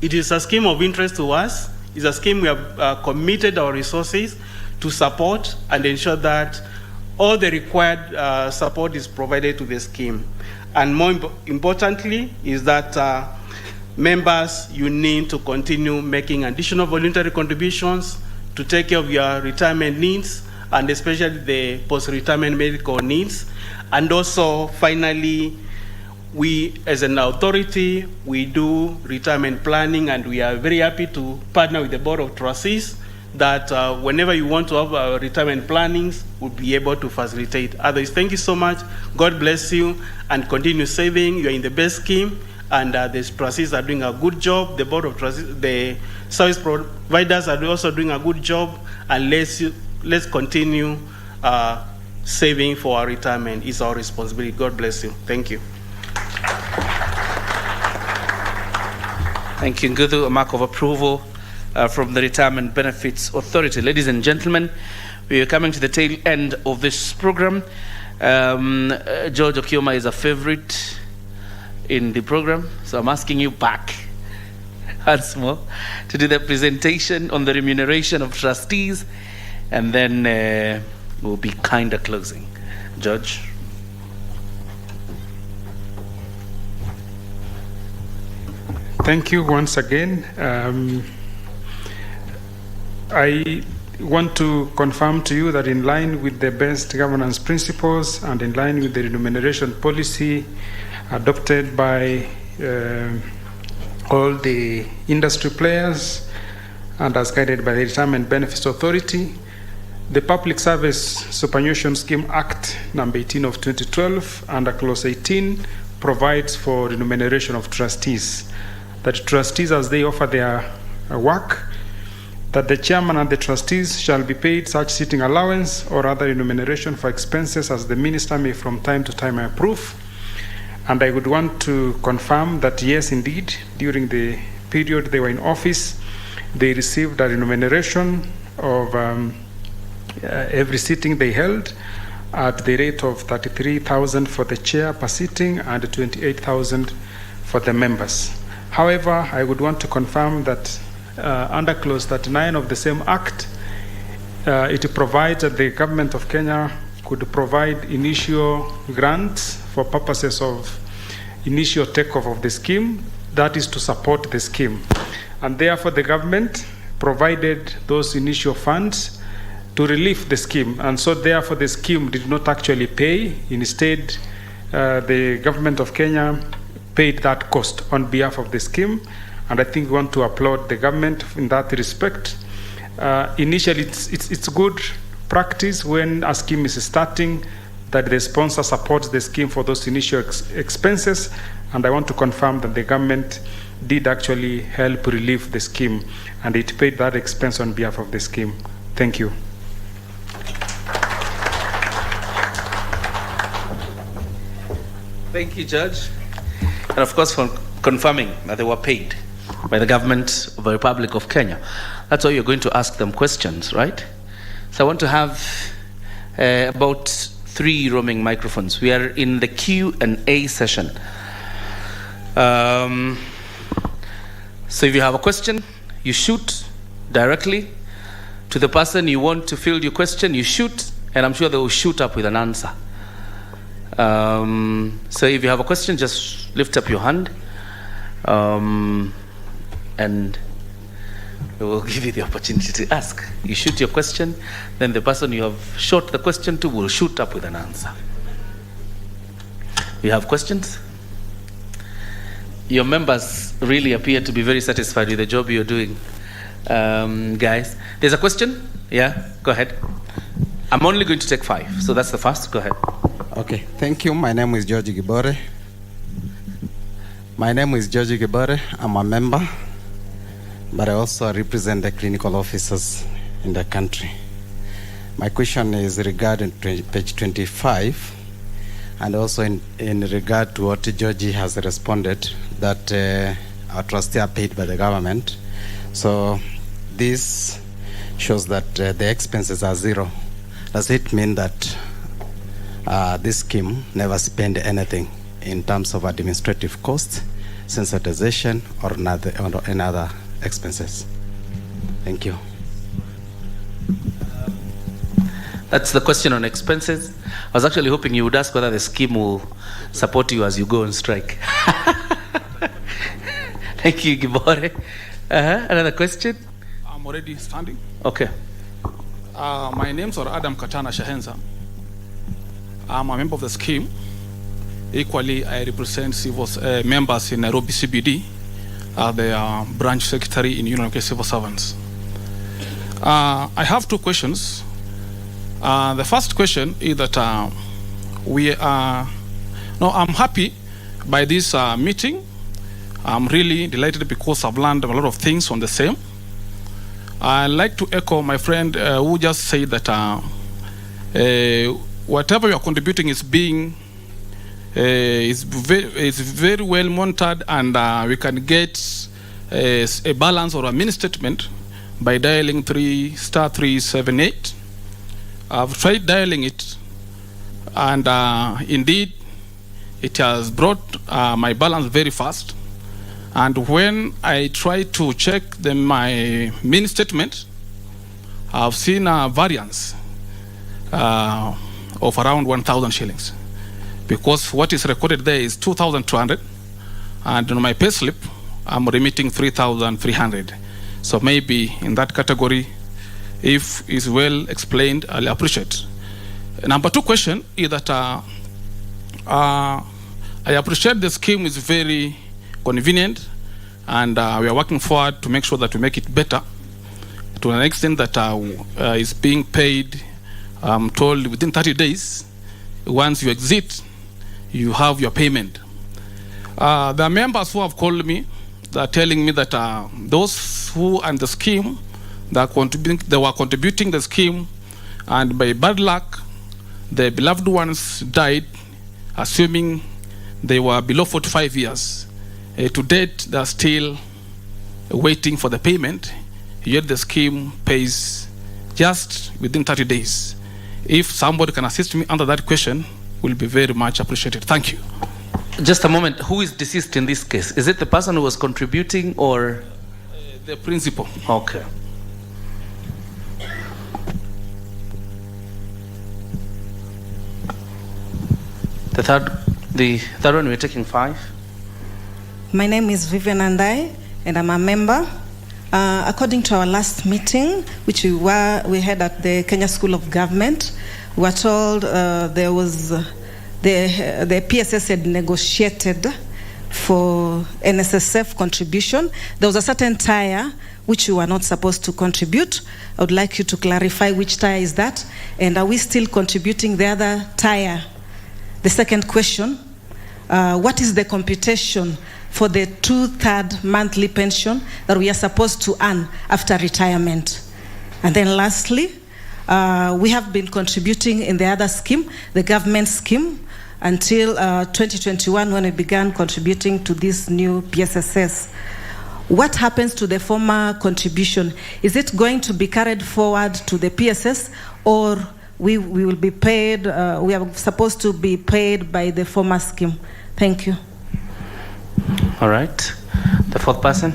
it is a scheme of interest to us. It's a scheme we have committed our resources to support and ensure that all the required support is provided to the scheme. And more importantly is that members, you need to continue making additional voluntary contributions to take care of your retirement needs, and especially the post-retirement medical needs. And also, finally, we as an authority, we do retirement planning, and we are very happy to partner with the Board of Trustees that whenever you want to have retirement plannings, we'll be able to facilitate. Others, thank you so much. God bless you, and continue saving. You're in the best scheme, and the trustees are doing a good job. The Board of Trustees, the service providers are also doing a good job, and let's continue saving for our retirement. It's our responsibility. God bless you. Thank you. Thank you, Ngudu. A mark of approval from the Retirement Benefits Authority. Ladies and gentlemen, we are coming to the tail end of this program. George Okioma is a favorite in the program, so I'm asking you back once more to do the presentation on the remuneration of trustees, and then we'll be kind of closing. George. Thank you once again. I want to confirm to you that in line with the best governance principles and in line with the remuneration policy adopted by all the industry players and as guided by the Retirement Benefits Authority, the Public Service Superannuation Scheme Act number 18 of 2012 under clause 18 provides for remuneration of trustees. That trustees, as they offer their work, that the chairman and the trustees shall be paid such sitting allowance or other remuneration for expenses as the minister may from time to time approve. And I would want to confirm that yes, indeed, during the period they were in office, they received a remuneration of every sitting they held at the rate of 33,000 for the chair per sitting and 28,000 for the members. However, I would want to confirm that under clause 39 of the same act, it provides that the government of Kenya could provide initial grants for purposes of initial takeoff of the scheme, that is to support the scheme. And therefore the government provided those initial funds to relieve the scheme. And so therefore the scheme did not actually pay. Instead, the government of Kenya paid that cost on behalf of the scheme. And I think we want to applaud the government in that respect. Initially, it's good practice when a scheme is starting that the sponsor supports the scheme for those initial expenses. And I want to confirm that the government did actually help relieve the scheme and it paid that expense on behalf of the scheme. Thank you. Thank you, Judge. and of course for confirming that they were paid by the government of the Republic of Kenya. That's why you're going to ask them questions, right? So I want to have about 3 roaming microphones. We are in the Q&A session. So if you have a question, you shoot directly to the person you want to field your question. You shoot, and I'm sure they will shoot up with an answer. So if you have a question, just lift up your hand, and we will give you the opportunity to ask. You shoot your question, then the person you have shot the question to will shoot up with an answer. You have questions? Your members really appear to be very satisfied with the job you're doing. Guys, there's a question? Yeah, go ahead. I'm only going to take 5, so that's the first. Go ahead. Okay, thank you. My name is George Gibore. I'm a member, but I also represent the clinical officers in the country. My question is regarding page 25, and also in regard to what Georgie has responded, that our trustees are paid by the government. So this shows that the expenses are 0. Does it mean that this scheme never spent anything in terms of administrative costs, sensitization, or another expenses? Thank you. That's the question on expenses. I was actually hoping you would ask whether the scheme will support you as you go on strike. Thank you, Gibore. Another question? I'm already standing. Okay. My name's Adam Katana Shahenza. I'm a member of the scheme. Equally, I represent civil members in Nairobi CBD, the branch secretary in Union of Civil Servants. I have 2 questions. The first question is that I'm happy by this meeting. I'm really delighted because I've learned a lot of things on the same. I'd like to echo my friend who just said that whatever you are contributing is being is very well monitored, and we can get a balance or a mini statement by dialing *378. I've tried dialing it, and indeed it has brought my balance very fast. And when I try to check my mini statement, I've seen a variance of around 1,000 shillings, because what is recorded there is 2,200, and on my payslip I'm remitting 3,300. So maybe in that category, if it's well explained, I'll appreciate. Number 2 question is that I appreciate the scheme is very convenient, and we are working forward to make sure that we make it better to an extent that is being paid, I'm told, within 30 days. Once you exit, you have your payment. There are members who have called me, they are telling me that those who and the scheme, they were contributing the scheme, and by bad luck, the beloved ones died, assuming they were below 45 years. To date, they are still waiting for the payment, yet the scheme pays just within 30 days. If somebody can assist me under that question, will be very much appreciated. Thank you. Just a moment. Who is deceased in this case? Is it the person who was contributing, or the principal? Okay. The third one, we're taking 5. My name is Vivian Andai, and I'm a member. According to our last meeting, which we had at the Kenya School of Government, we were told there was the PSS had negotiated for NSSF contribution. There was a certain tier which you were not supposed to contribute. I would like you to clarify which tier is that, and are we still contributing the other tier? The second question, what is the computation for the 2/3 monthly pension that we are supposed to earn after retirement? And then lastly, we have been contributing in the other scheme, the government scheme, until 2021 when we began contributing to this new PSSS. What happens to the former contribution? Is it going to be carried forward to the PSS, or we will be paid, we are supposed to be paid by the former scheme? Thank you. All right. The fourth person.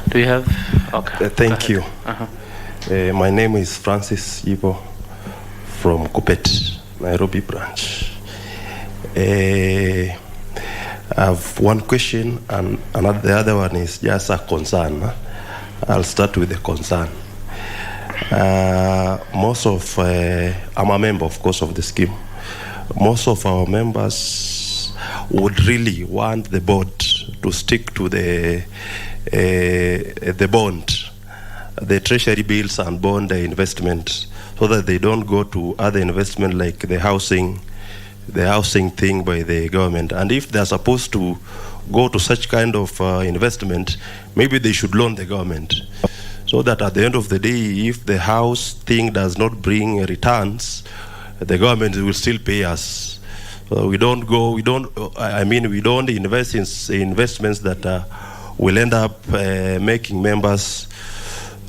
Do you have? Okay. Thank you. My name is Francis Yibo from Kupet, Nairobi branch. I have one question, and the other one is just a concern. I'll start with the concern. I'm a member, of course, of the scheme. Most of our members would really want the board to stick to the bond, the treasury bills and bond investment, so that they don't go to other investment like the housing thing by the government. And if they're supposed to go to such kind of investment, maybe they should loan the government, so that at the end of the day, if the house thing does not bring returns, the government will still pay us. So we don't invest in investments that will end up making members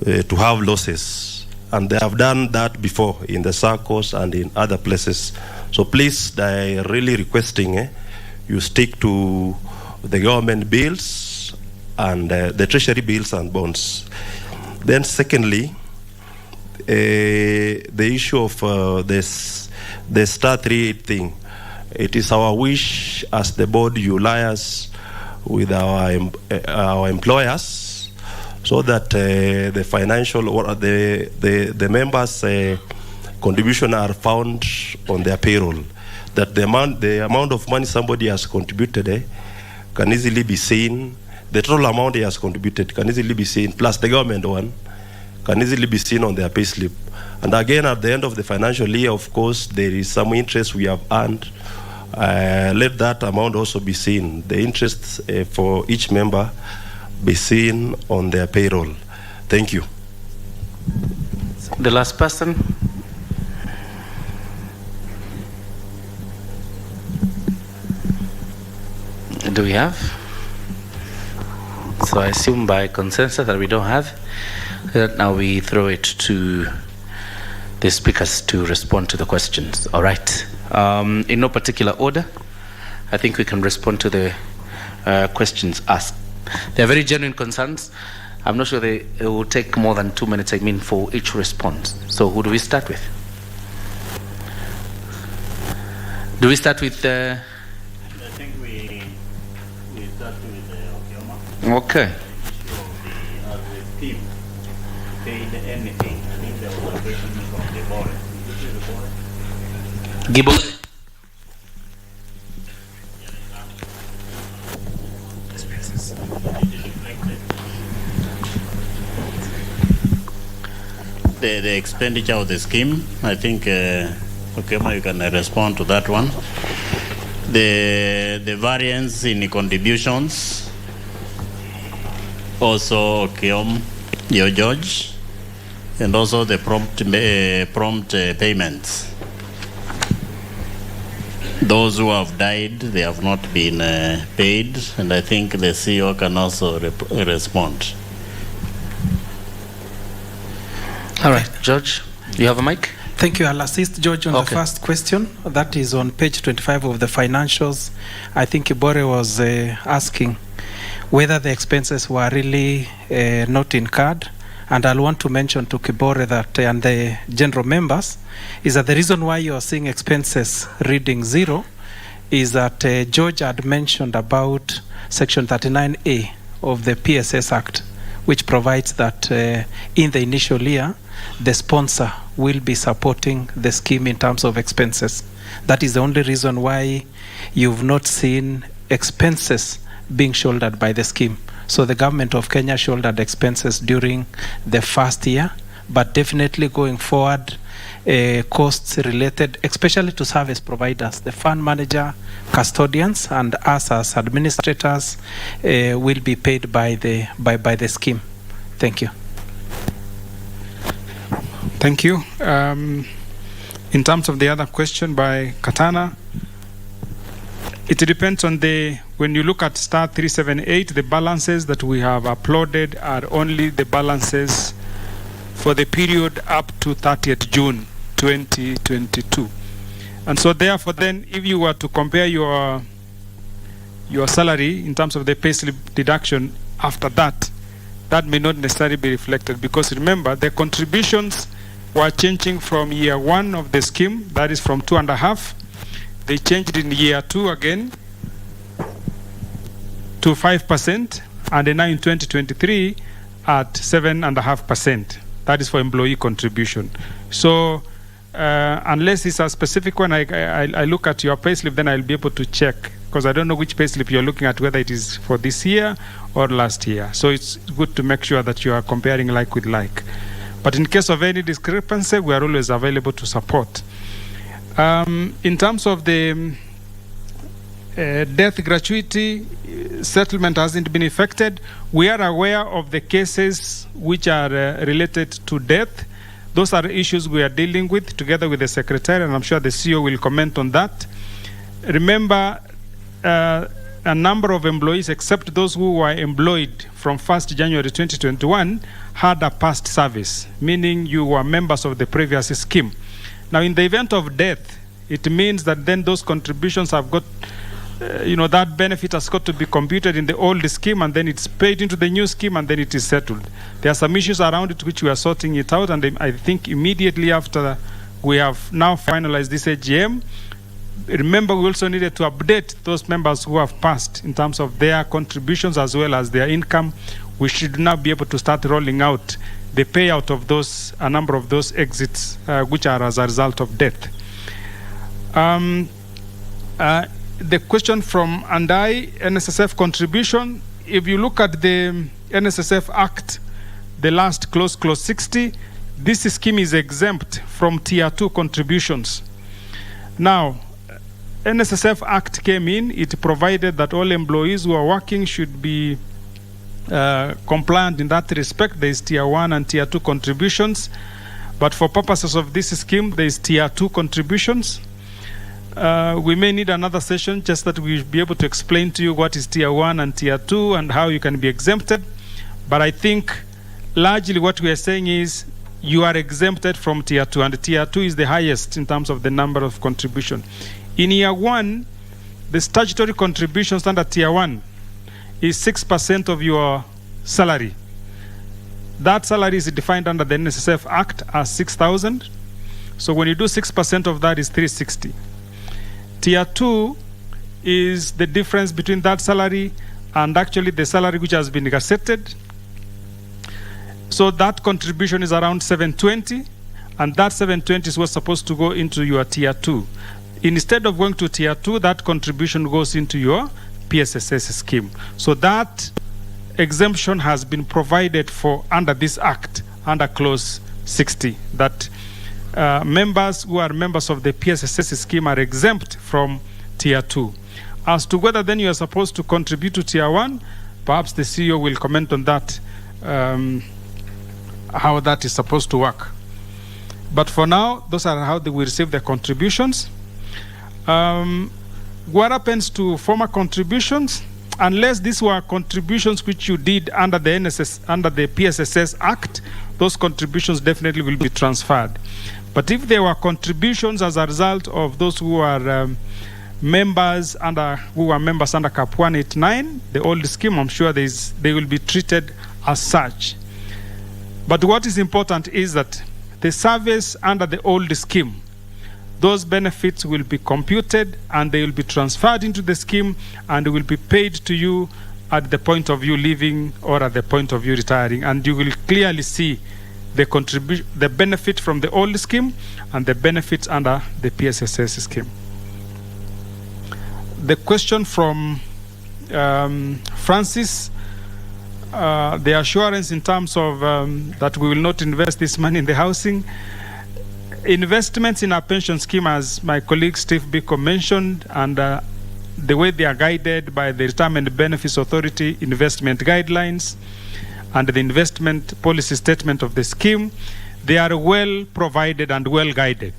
to have losses. And they have done that before in the circles and in other places. So please, they're really requesting you stick to the government bills and the treasury bills and bonds. Then secondly, the issue of the Star 38 thing. It is our wish as the board you liaise with our employers, so that the financial or the members' contribution are found on their payroll. That the amount of money somebody has contributed can easily be seen. The total amount he has contributed can easily be seen, plus the government one can easily be seen on their payslip. And again, at the end of the financial year, of course, there is some interest we have earned. Let that amount also be seen. The interest for each member be seen on their payroll. Thank you. The last person. Do we have? So I assume by consensus that we don't have. Now we throw it to the speakers to respond to the questions. All right. In no particular order, I think we can respond to the questions asked. They are very genuine concerns. I'm not sure it will take more than 2 minutes, for each response. So who do we start with? Do we start with... I think we start with Okioma. Okay. The scheme paid anything. I think there was a question from the board. Which is the board? Gibbo. The expenditure of the scheme, I think, okay, you can respond to that one. The variance in contributions, also your judge, and also the prompt payments. Those who have died, they have not been paid, and I think the CEO can also respond. All right, George, you have a mic? Thank you. I'll assist George on the first question. That is on page 25 of the financials. I think Ibore was asking whether the expenses were really not incurred. And I'll want to mention to Kibore that and the general members is that the reason why you are seeing expenses reading 0 is that George had mentioned about Section 39A of the PSS Act, which provides that in the initial year, the sponsor will be supporting the scheme in terms of expenses. That is the only reason why you've not seen expenses being shouldered by the scheme. So the government of Kenya shouldered expenses during the first year, but definitely going forward, costs related, especially to service providers, the fund manager, custodians, and us as administrators will be paid by the scheme. Thank you. Thank you. In terms of the other question by Katana, it depends on when you look at star 378, the balances that we have uploaded are only the balances for the period up to 30th June 2022. And so therefore then, if you were to compare your salary in terms of the payslip deduction after that, that may not necessarily be reflected, because remember, the contributions were changing from year 1 of the scheme, that is from 2.5. They changed in year 2 again to 5%, and then now in 2023 at 7.5%. That is for employee contribution. So unless it's a specific one, I look at your payslip, then I'll be able to check, because I don't know which payslip you're looking at, whether it is for this year or last year. So it's good to make sure that you are comparing like with like. But in case of any discrepancy, we are always available to support. In terms of the death gratuity, settlement hasn't been effected. We are aware of the cases which are related to death. Those are issues we are dealing with together with the Secretary, and I'm sure the CEO will comment on that. Remember, a number of employees, except those who were employed from 1st January 2021, had a past service, meaning you were members of the previous scheme. Now, in the event of death, it means that then those contributions have got, that benefit has got to be computed in the old scheme, and then it's paid into the new scheme, and then it is settled. There are some issues around it which we are sorting it out, and I think immediately after we have now finalized this AGM, remember, we also needed to update those members who have passed in terms of their contributions as well as their income. We should now be able to start rolling out the payout of a number of those exits which are as a result of death. The question from Andai, NSSF contribution, if you look at the NSSF Act, the last clause 60, this scheme is exempt from Tier 2 contributions. Now, NSSF Act came in, it provided that all employees who are working should be compliant in that respect. There is Tier 1 and Tier 2 contributions, but for purposes of this scheme, there is Tier 2 contributions. We may need another session just that we'll be able to explain to you what is Tier 1 and Tier 2 and how you can be exempted. But I think largely what we are saying is you are exempted from Tier 2, and Tier 2 is the highest in terms of the number of contribution. In year 1, the statutory contributions under Tier 1 is 6% of your salary. That salary is defined under the NSSF Act as 6,000. So when you do 6% of that is 360. Tier 2 is the difference between that salary and actually the salary which has been gazetted. So that contribution is around 720, and that 720 is what's supposed to go into your Tier 2. Instead of going to Tier 2, that contribution goes into your PSSS scheme. So that exemption has been provided for under this Act, under Clause 60, that members who are members of the PSSS scheme are exempt from Tier 2. As to whether then you are supposed to contribute to Tier 1, perhaps the CEO will comment on that, how that is supposed to work. But for now, those are how they will receive their contributions. What happens to former contributions? Unless these were contributions which you did under the PSSS Act, those contributions definitely will be transferred. But if there were contributions as a result of those who are members under CAP 189, the old scheme, I'm sure they will be treated as such. But what is important is that the service under the old scheme, those benefits will be computed and they will be transferred into the scheme and will be paid to you at the point of you leaving or at the point of you retiring. And you will clearly see the benefit from the old scheme and the benefits under the PSSS scheme. The question from Francis, the assurance in terms of that we will not invest this money in the housing. Investments in our pension scheme, as my colleague Steve Biko mentioned, and the way they are guided by the Retirement Benefits Authority investment guidelines and the investment policy statement of the scheme, They are well provided and well guided.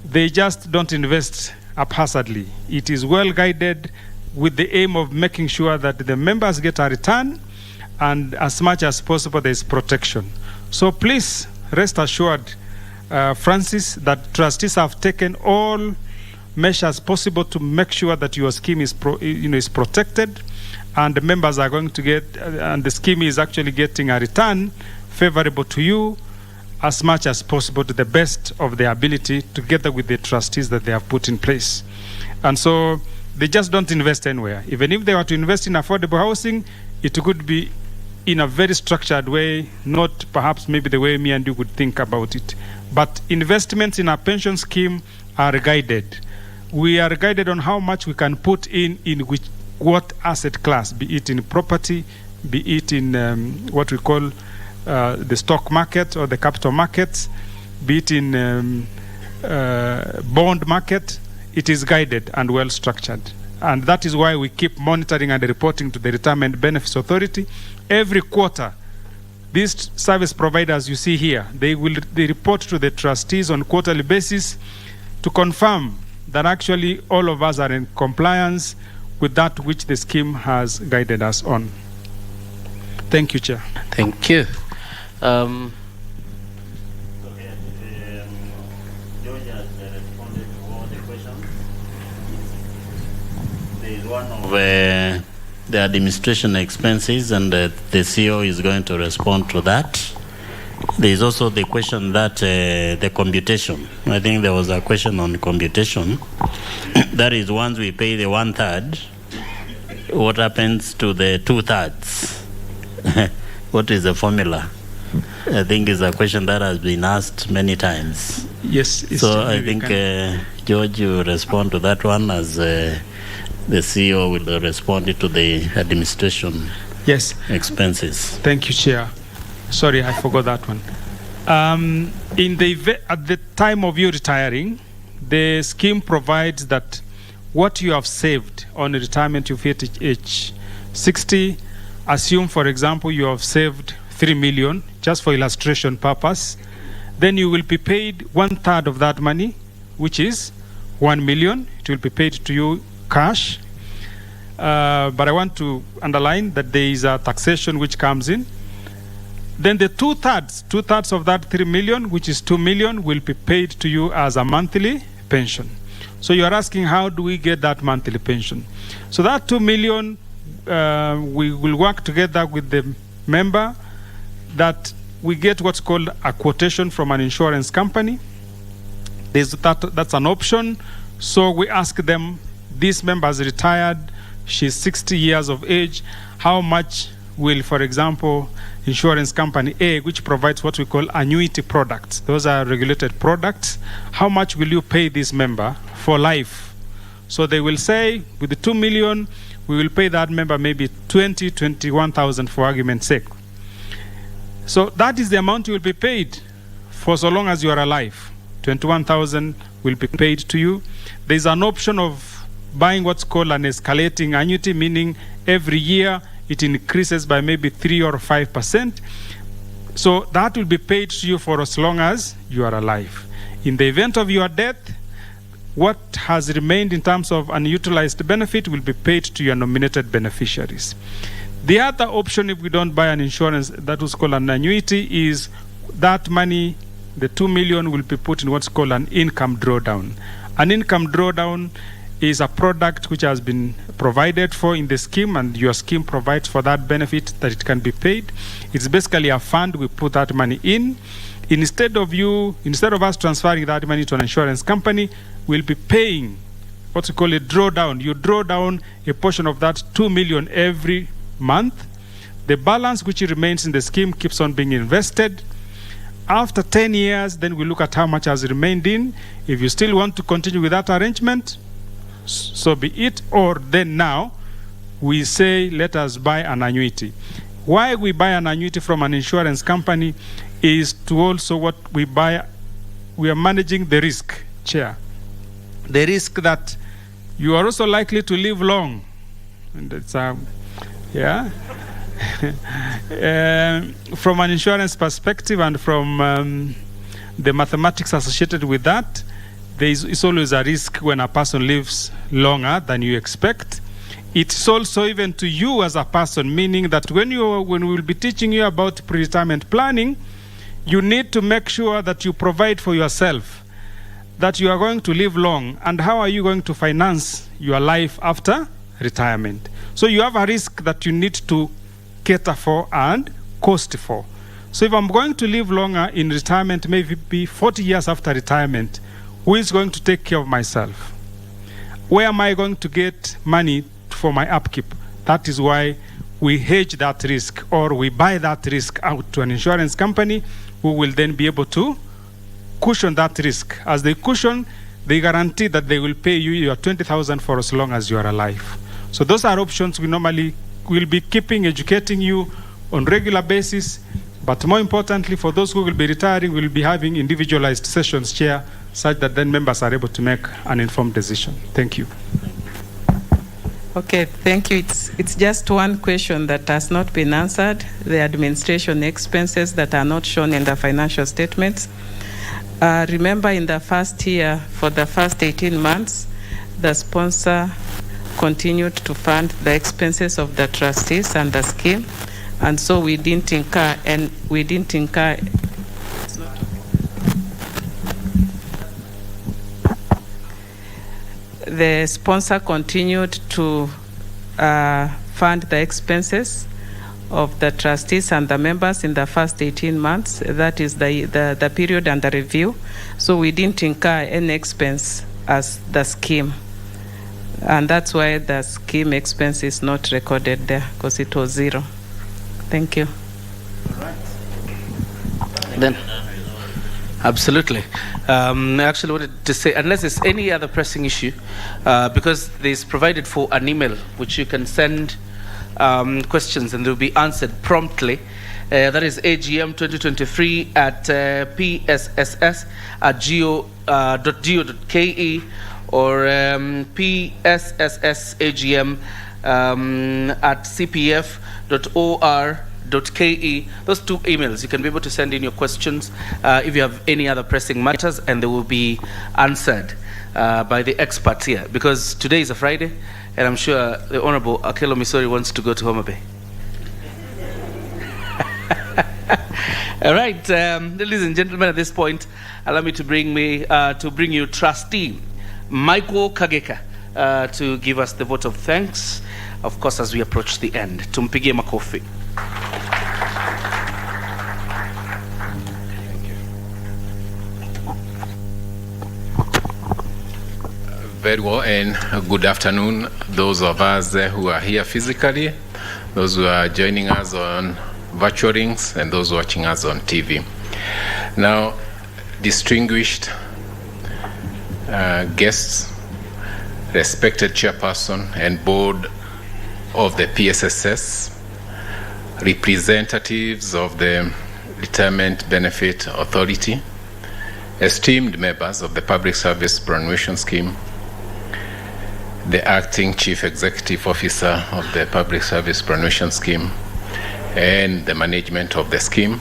They just don't invest haphazardly. It is well guided with the aim of making sure that the members get a return, and as much as possible there is protection. So please rest assured, Francis, that trustees have taken all measures possible to make sure that your scheme is protected, and the members are going to get, and the scheme is actually getting a return favorable to you as much as possible to the best of their ability, together with the trustees that they have put in place. And so they just don't invest anywhere. Even if they were to invest in affordable housing, it could be in a very structured way, not perhaps maybe the way me and you would think about it. But investments in our pension scheme are guided. We are guided on how much we can put in what asset class, be it in property, be it in what we call the stock market or the capital markets, be it in bond market. It is guided and well structured. And that is why we keep monitoring and reporting to the Retirement Benefits Authority. Every quarter, these service providers you see here, they report to the trustees on quarterly basis to confirm that actually all of us are in compliance with that which the scheme has guided us on. Thank you, Chair. Thank you. One of the administration expenses, and the CEO is going to respond to that. There is also the question that the computation. I think there was a question on computation. That is, once we pay the 1/3, what happens to the 2/3? What is the formula? I think is a question that has been asked many times. Yes. So I think George will respond to that one, as the CEO will respond to the administration expenses. Thank you, Chair. Sorry, I forgot that one. At the time of you retiring, the scheme provides that what you have saved on retirement, you've hit age 60. Assume, for example, you have saved 3 million, just for illustration purpose. Then you will be paid 1/3 of that money, which is 1 million. It will be paid to you cash. But I want to underline that there is a taxation which comes in. Then the 2/3 of that 3 million, which is 2 million, will be paid to you as a monthly pension. So you are asking, how do we get that monthly pension? So that 2 million, we will work together with the member that we get what's called a quotation from an insurance company. That's an option. So we ask them, this member is retired, she's 60 years of age, how much will, for example, insurance company A, which provides what we call annuity products, those are regulated products, how much will you pay this member for life? So they will say, with the 2 million, we will pay that member maybe 21,000 for argument's sake. So that is the amount you will be paid for so long as you are alive. 21,000 will be paid to you. There's an option of buying what's called an escalating annuity, meaning every year it increases by maybe 3 or 5%. So that will be paid to you for as long as you are alive. In the event of your death, what has remained in terms of unutilized benefit will be paid to your nominated beneficiaries. The other option, if we don't buy an insurance, that was called an annuity, is that money, the 2 million, will be put in what's called an income drawdown. An income drawdown is a product which has been provided for in the scheme, and your scheme provides for that benefit that it can be paid. It's basically a fund we put that money in. Instead of us transferring that money to an insurance company, we'll be paying what we call a drawdown. You draw down a portion of that 2 million every month. The balance which remains in the scheme keeps on being invested. After 10 years, then we look at how much has remained in. If you still want to continue with that arrangement, so be it. Or then now, we say, let us buy an annuity. Why we buy an annuity from an insurance company is to also what we buy, we are managing the risk, Chair. The risk that you are also likely to live long. And it's, From an insurance perspective and from the mathematics associated with that, it's always a risk when a person lives longer than you expect. It's also even to you as a person, meaning that when we will be teaching you about pre-retirement planning, you need to make sure that you provide for yourself, that you are going to live long, and how are you going to finance your life after retirement. So you have a risk that you need to cater for and cost for. So if I'm going to live longer in retirement, maybe 40 years after retirement, who is going to take care of myself? Where am I going to get money for my upkeep? That is why we hedge that risk, or we buy that risk out to an insurance company who will then be able to cushion that risk. As they cushion, they guarantee that they will pay you your 20,000 for as long as you are alive. So those are options we normally will be educating you on regular basis. But more importantly, for those who will be retiring, we'll be having individualized sessions, Chair, such that then members are able to make an informed decision. Thank you. Okay, thank you. It's just one question that has not been answered, the administration expenses that are not shown in the financial statements. Remember, in the first year, for the first 18 months, the sponsor continued to fund the expenses of the trustees and the scheme, and so we didn't incur, the sponsor continued to fund the expenses of the trustees and the members in the first 18 months. That is the period under review. So we didn't incur any expense as the scheme. And that's why the scheme expense is not recorded there, because it was zero. Thank you. Then, absolutely. I actually wanted to say, unless there's any other pressing issue, because there's provided for an email which you can send questions and they'll be answered promptly. That is AGM 2023 at psss@go.go.ke or psssagm at cpf.or.ke. Those two emails, you can be able to send in your questions if you have any other pressing matters, and they will be answered by the experts here, because today is a Friday and I'm sure the Honorable Akelo Misori wants to go to Homa Bay. All right, ladies and gentlemen, at this point, allow me to bring you Trustee Michael Kageka to give us the vote of thanks, of course, as we approach the end. Tumpigie makofi. Very well, and good afternoon, those of us who are here physically, those who are joining us on virtual links, and those watching us on TV. Now, distinguished guests, respected chairperson and board of the PSSS, representatives of the Retirement Benefit Authority, esteemed members of the Public Service Superannuation Scheme, the acting Chief Executive Officer of the Public Service Superannuation Scheme, and the management of the scheme,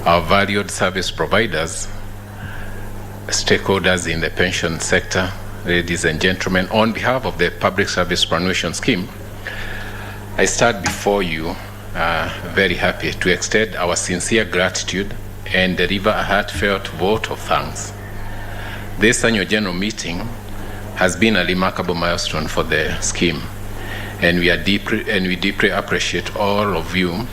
our valued service providers, stakeholders in the pension sector, ladies and gentlemen, on behalf of the Public Service Superannuation Scheme, I stand before you very happy to extend our sincere gratitude and deliver a heartfelt vote of thanks. This annual general meeting has been a remarkable milestone for the scheme, and we deeply appreciate all of you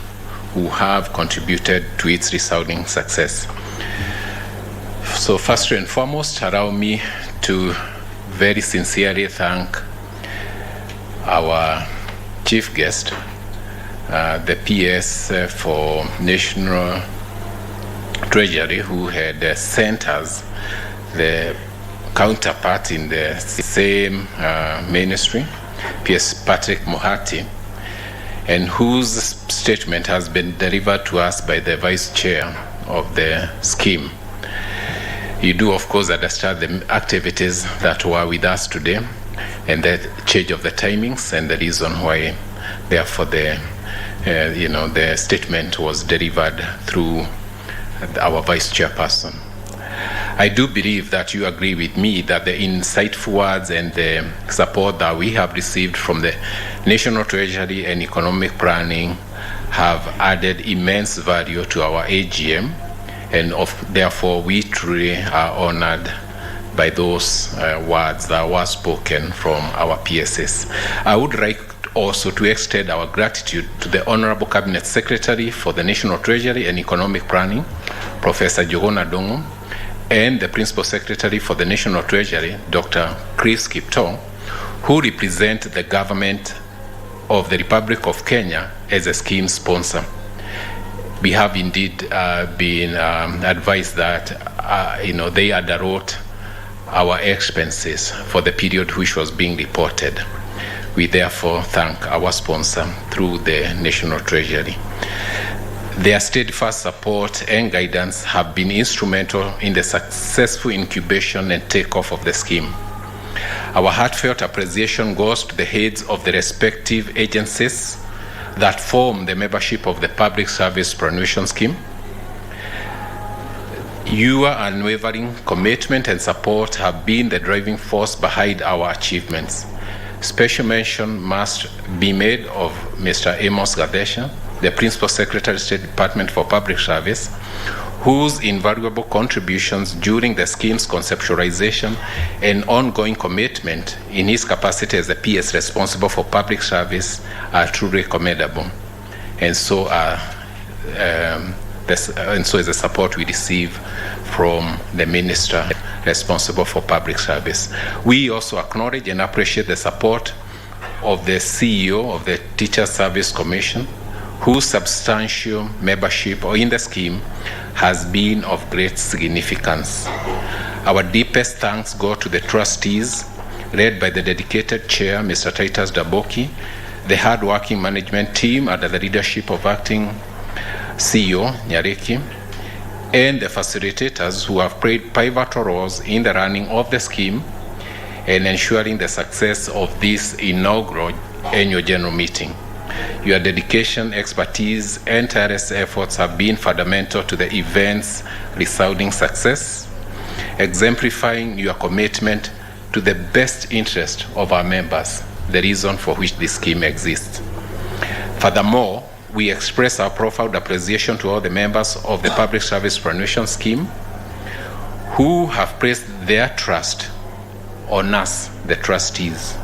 who have contributed to its resounding success. So first and foremost, allow me to very sincerely thank our chief guest, the PS for National Treasury, who had sent us the counterpart in the same ministry, PS Patrick Mohati, and whose statement has been delivered to us by the vice chair of the scheme. You do, of course, understand the activities that were with us today and the change of the timings and the reason why, therefore, the the statement was delivered through our vice chairperson. I do believe that you agree with me that the insightful words and the support that we have received from the National Treasury and Economic Planning have added immense value to our AGM, and therefore we truly are honored by those words that were spoken from our PSS. I would like also to extend our gratitude to the Honorable Cabinet Secretary for the National Treasury and Economic Planning, Professor Jogona Dongo, and the Principal Secretary for the National Treasury, Dr. Chris Kipto, who represent the government of the Republic of Kenya as a scheme sponsor. We have indeed been advised that they underwrote our expenses for the period which was being reported. We therefore thank our sponsor through the National Treasury. Their steadfast support and guidance have been instrumental in the successful incubation and takeoff of the scheme. Our heartfelt appreciation goes to the heads of the respective agencies that form the membership of the Public Service Superannuation Scheme. Your unwavering commitment and support have been the driving force behind our achievements. Special mention must be made of Mr. Amos Gadesha, the Principal Secretary, State Department for Public Service, whose invaluable contributions during the scheme's conceptualization and ongoing commitment in his capacity as the PS responsible for public service are truly commendable. And so is the support we receive from the Minister responsible for public service. We also acknowledge and appreciate the support of the CEO of the Teacher Service Commission, whose substantial membership in the scheme has been of great significance. Our deepest thanks go to the trustees, led by the dedicated chair, Mr. Titus Daboki, the hard-working management team under the leadership of acting CEO Nyareki, and the facilitators who have played pivotal roles in the running of the scheme and ensuring the success of this inaugural annual general meeting. Your dedication, expertise, and tireless efforts have been fundamental to the event's resounding success, exemplifying your commitment to the best interest of our members, the reason for which this scheme exists. Furthermore, we express our profound appreciation to all the members of the Public Service Superannuation Scheme who have placed their trust on us, the trustees.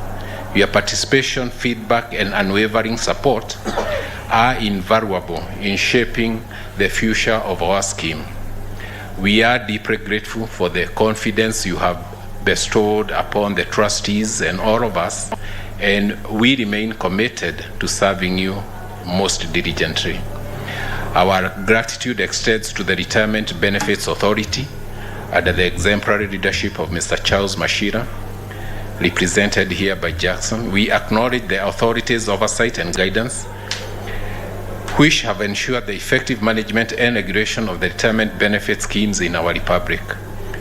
Your participation, feedback, and unwavering support are invaluable in shaping the future of our scheme. We are deeply grateful for the confidence you have bestowed upon the trustees and all of us, and we remain committed to serving you most diligently. Our gratitude extends to the Retirement Benefits Authority under the exemplary leadership of Mr. Charles Mashira, represented here by Jackson. We acknowledge the authorities' oversight and guidance, which have ensured the effective management and regulation of the retirement benefit schemes in our republic.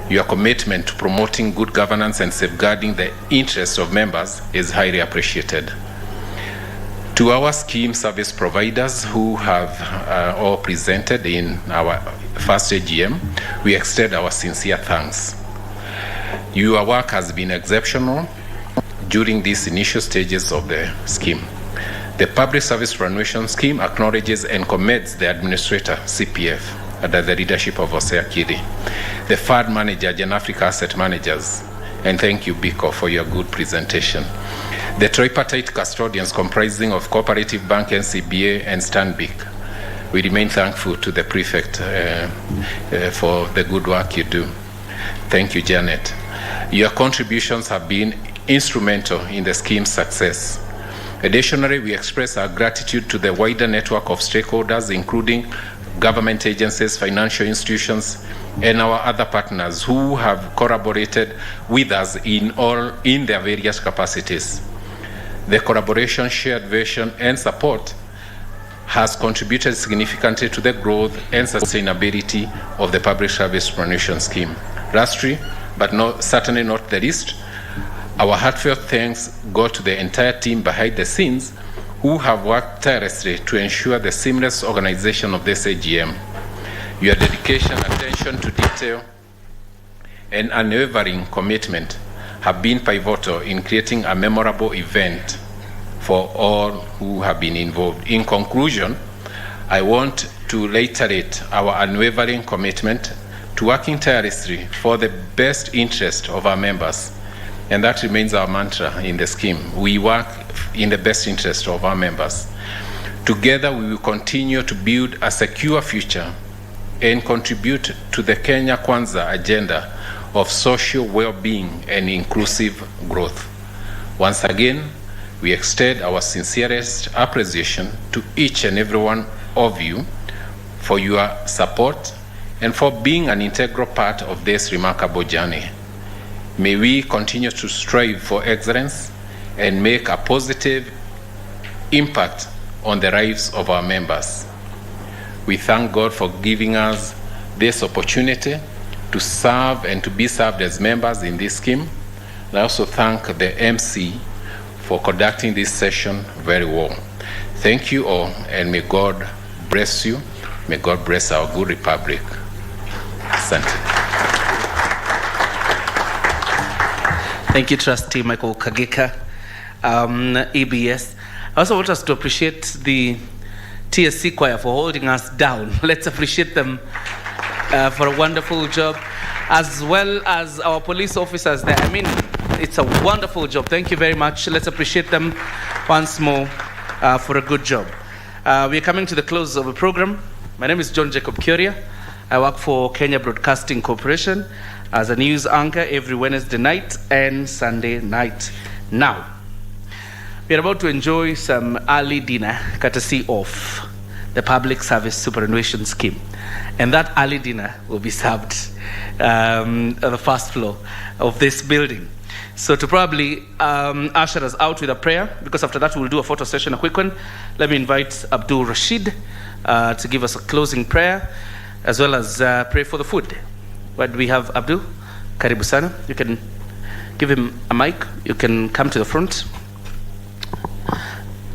Your commitment to promoting good governance and safeguarding the interests of members is highly appreciated. To our scheme service providers who have all presented in our first AGM, we extend our sincere thanks. Your work has been exceptional during these initial stages of the scheme. The Public Service Superannuation Scheme acknowledges and commends the administrator, CPF, under the leadership of Hosea Kiri, the fund manager, Jan Africa Asset Managers, and thank you, Biko, for your good presentation. The tripartite custodians comprising of Cooperative Bank, NCBA, and Stanbic. We remain thankful to the prefect for the good work you do. Thank you, Janet. Your contributions have been instrumental in the scheme's success. Additionally, we express our gratitude to the wider network of stakeholders, including government agencies, financial institutions, and our other partners who have collaborated with us in their various capacities. The collaboration, shared vision, and support has contributed significantly to the growth and sustainability of the Public Service Superannuation Scheme. Lastly, but certainly not the least, our heartfelt thanks go to the entire team behind the scenes who have worked tirelessly to ensure the seamless organization of this AGM. Your dedication, attention to detail, and unwavering commitment have been pivotal in creating a memorable event for all who have been involved. In conclusion, I want to reiterate our unwavering commitment to working tirelessly for the best interest of our members, and that remains our mantra in the scheme. We work in the best interest of our members. Together, we will continue to build a secure future and contribute to the Kenya Kwanza agenda of social well-being and inclusive growth. Once again, we extend our sincerest appreciation to each and every one of you for your support and for being an integral part of this remarkable journey. May we continue to strive for excellence and make a positive impact on the lives of our members. We thank God for giving us this opportunity to serve and to be served as members in this scheme. I also thank the MC for conducting this session very well. Thank you all, and may God bless you. May God bless our good republic. Asante. Thank you, Trustee Michael Kagika, EBS. I also want us to appreciate the TSC choir for holding us down. Let's appreciate them for a wonderful job, as well as our police officers there. I mean, it's a wonderful job. Thank you very much. Let's appreciate them once more for a good job. We're coming to the close of the program. My name is John Jacob Curia. I work for Kenya Broadcasting Corporation as a news anchor every Wednesday night and Sunday night. Now, we are about to enjoy some early dinner courtesy of the Public Service Superannuation Scheme. And that early dinner will be served on the first floor of this building. So to probably usher us out with a prayer, because after that we'll do a photo session, a quick one. Let me invite Abdul Rashid to give us a closing prayer, as well as pray for the food. What do we have, Abdul? Karibu sana. You can give him a mic. You can come to the front.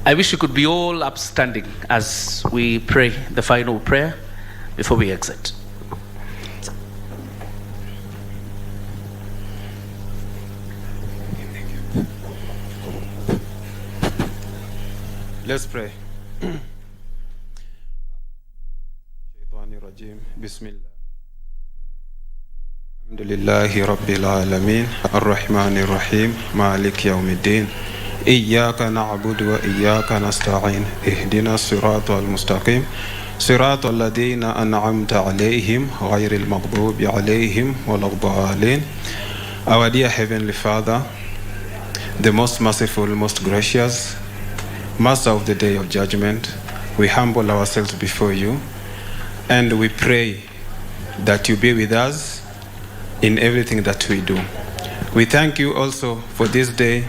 I wish you could be all upstanding as we pray the final prayer before we exit. Let's pray. Bismillah. Alhamdulillahi Rabbil Alameen. Ar-Rahmanir Rahim. Malik Yawmiddin. إياك نعبد وإياك نستعين اهدنا الصراط المستقيم صراط الذين أنعمت عليهم غير المغضوب عليهم ولا الضالين. Our dear Heavenly Father, the most merciful, most gracious, Master of the Day of Judgment, we humble ourselves before you and we pray that you be with us in everything that we do. We thank you also for this day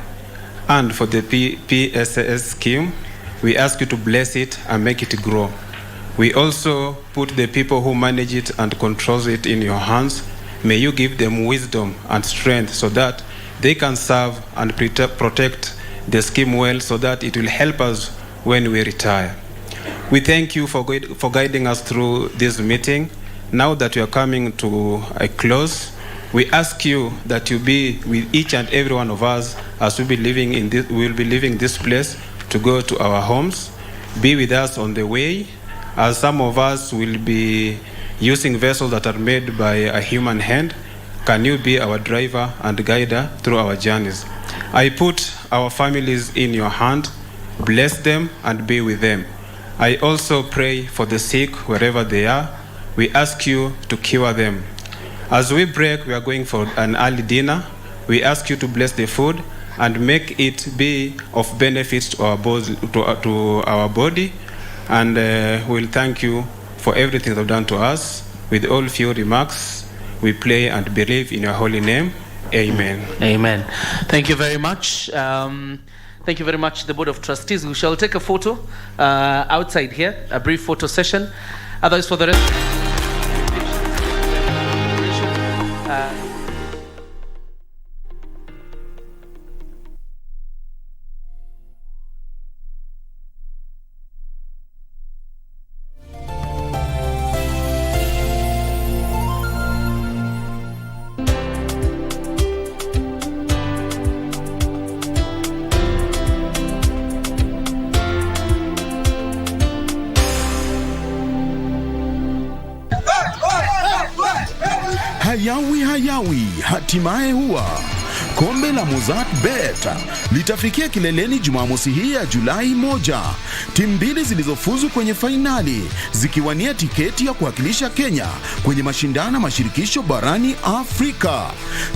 and for the PSS scheme. We ask you to bless it and make it grow. We also put the people who manage it and controls it in your hands. May you give them wisdom and strength so that they can serve and protect the scheme well, so that it will help us when we retire. We thank you for guiding us through this meeting. Now that we are coming to a close, we ask you that you be with each and every one of us as we will be leaving this place to go to our homes. Be with us on the way, as some of us will be using vessels that are made by a human hand. Can you be our driver and guider through our journeys? I put our families in your hand. Bless them and be with them. I also pray for the sick wherever they are. We ask you to cure them. As we break, we are going for an early dinner. We ask you to bless the food and make it be of benefit to our body. And we'll thank you for everything you've done to us. With all few remarks, we pray and believe in your holy name. Amen. Amen. Thank you very much. Thank you very much, the Board of Trustees. We shall take a photo outside here, a brief photo session. Otherwise, for the rest... hayawi hatimaye huwa kombe la Mozart Bet litafikia kileleni Jumamosi hii ya Julai 1. Timu mbili zilizofuzu kwenye fainali zikiwania tiketi ya kuwakilisha Kenya kwenye mashindano mashirikisho barani Afrika.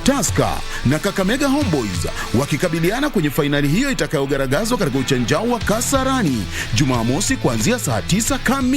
Tusker na Kakamega Homeboys wakikabiliana kwenye fainali hiyo itakayogaragazwa katika uchanjao wa Kasarani Jumamosi kuanzia saa 9 kamili.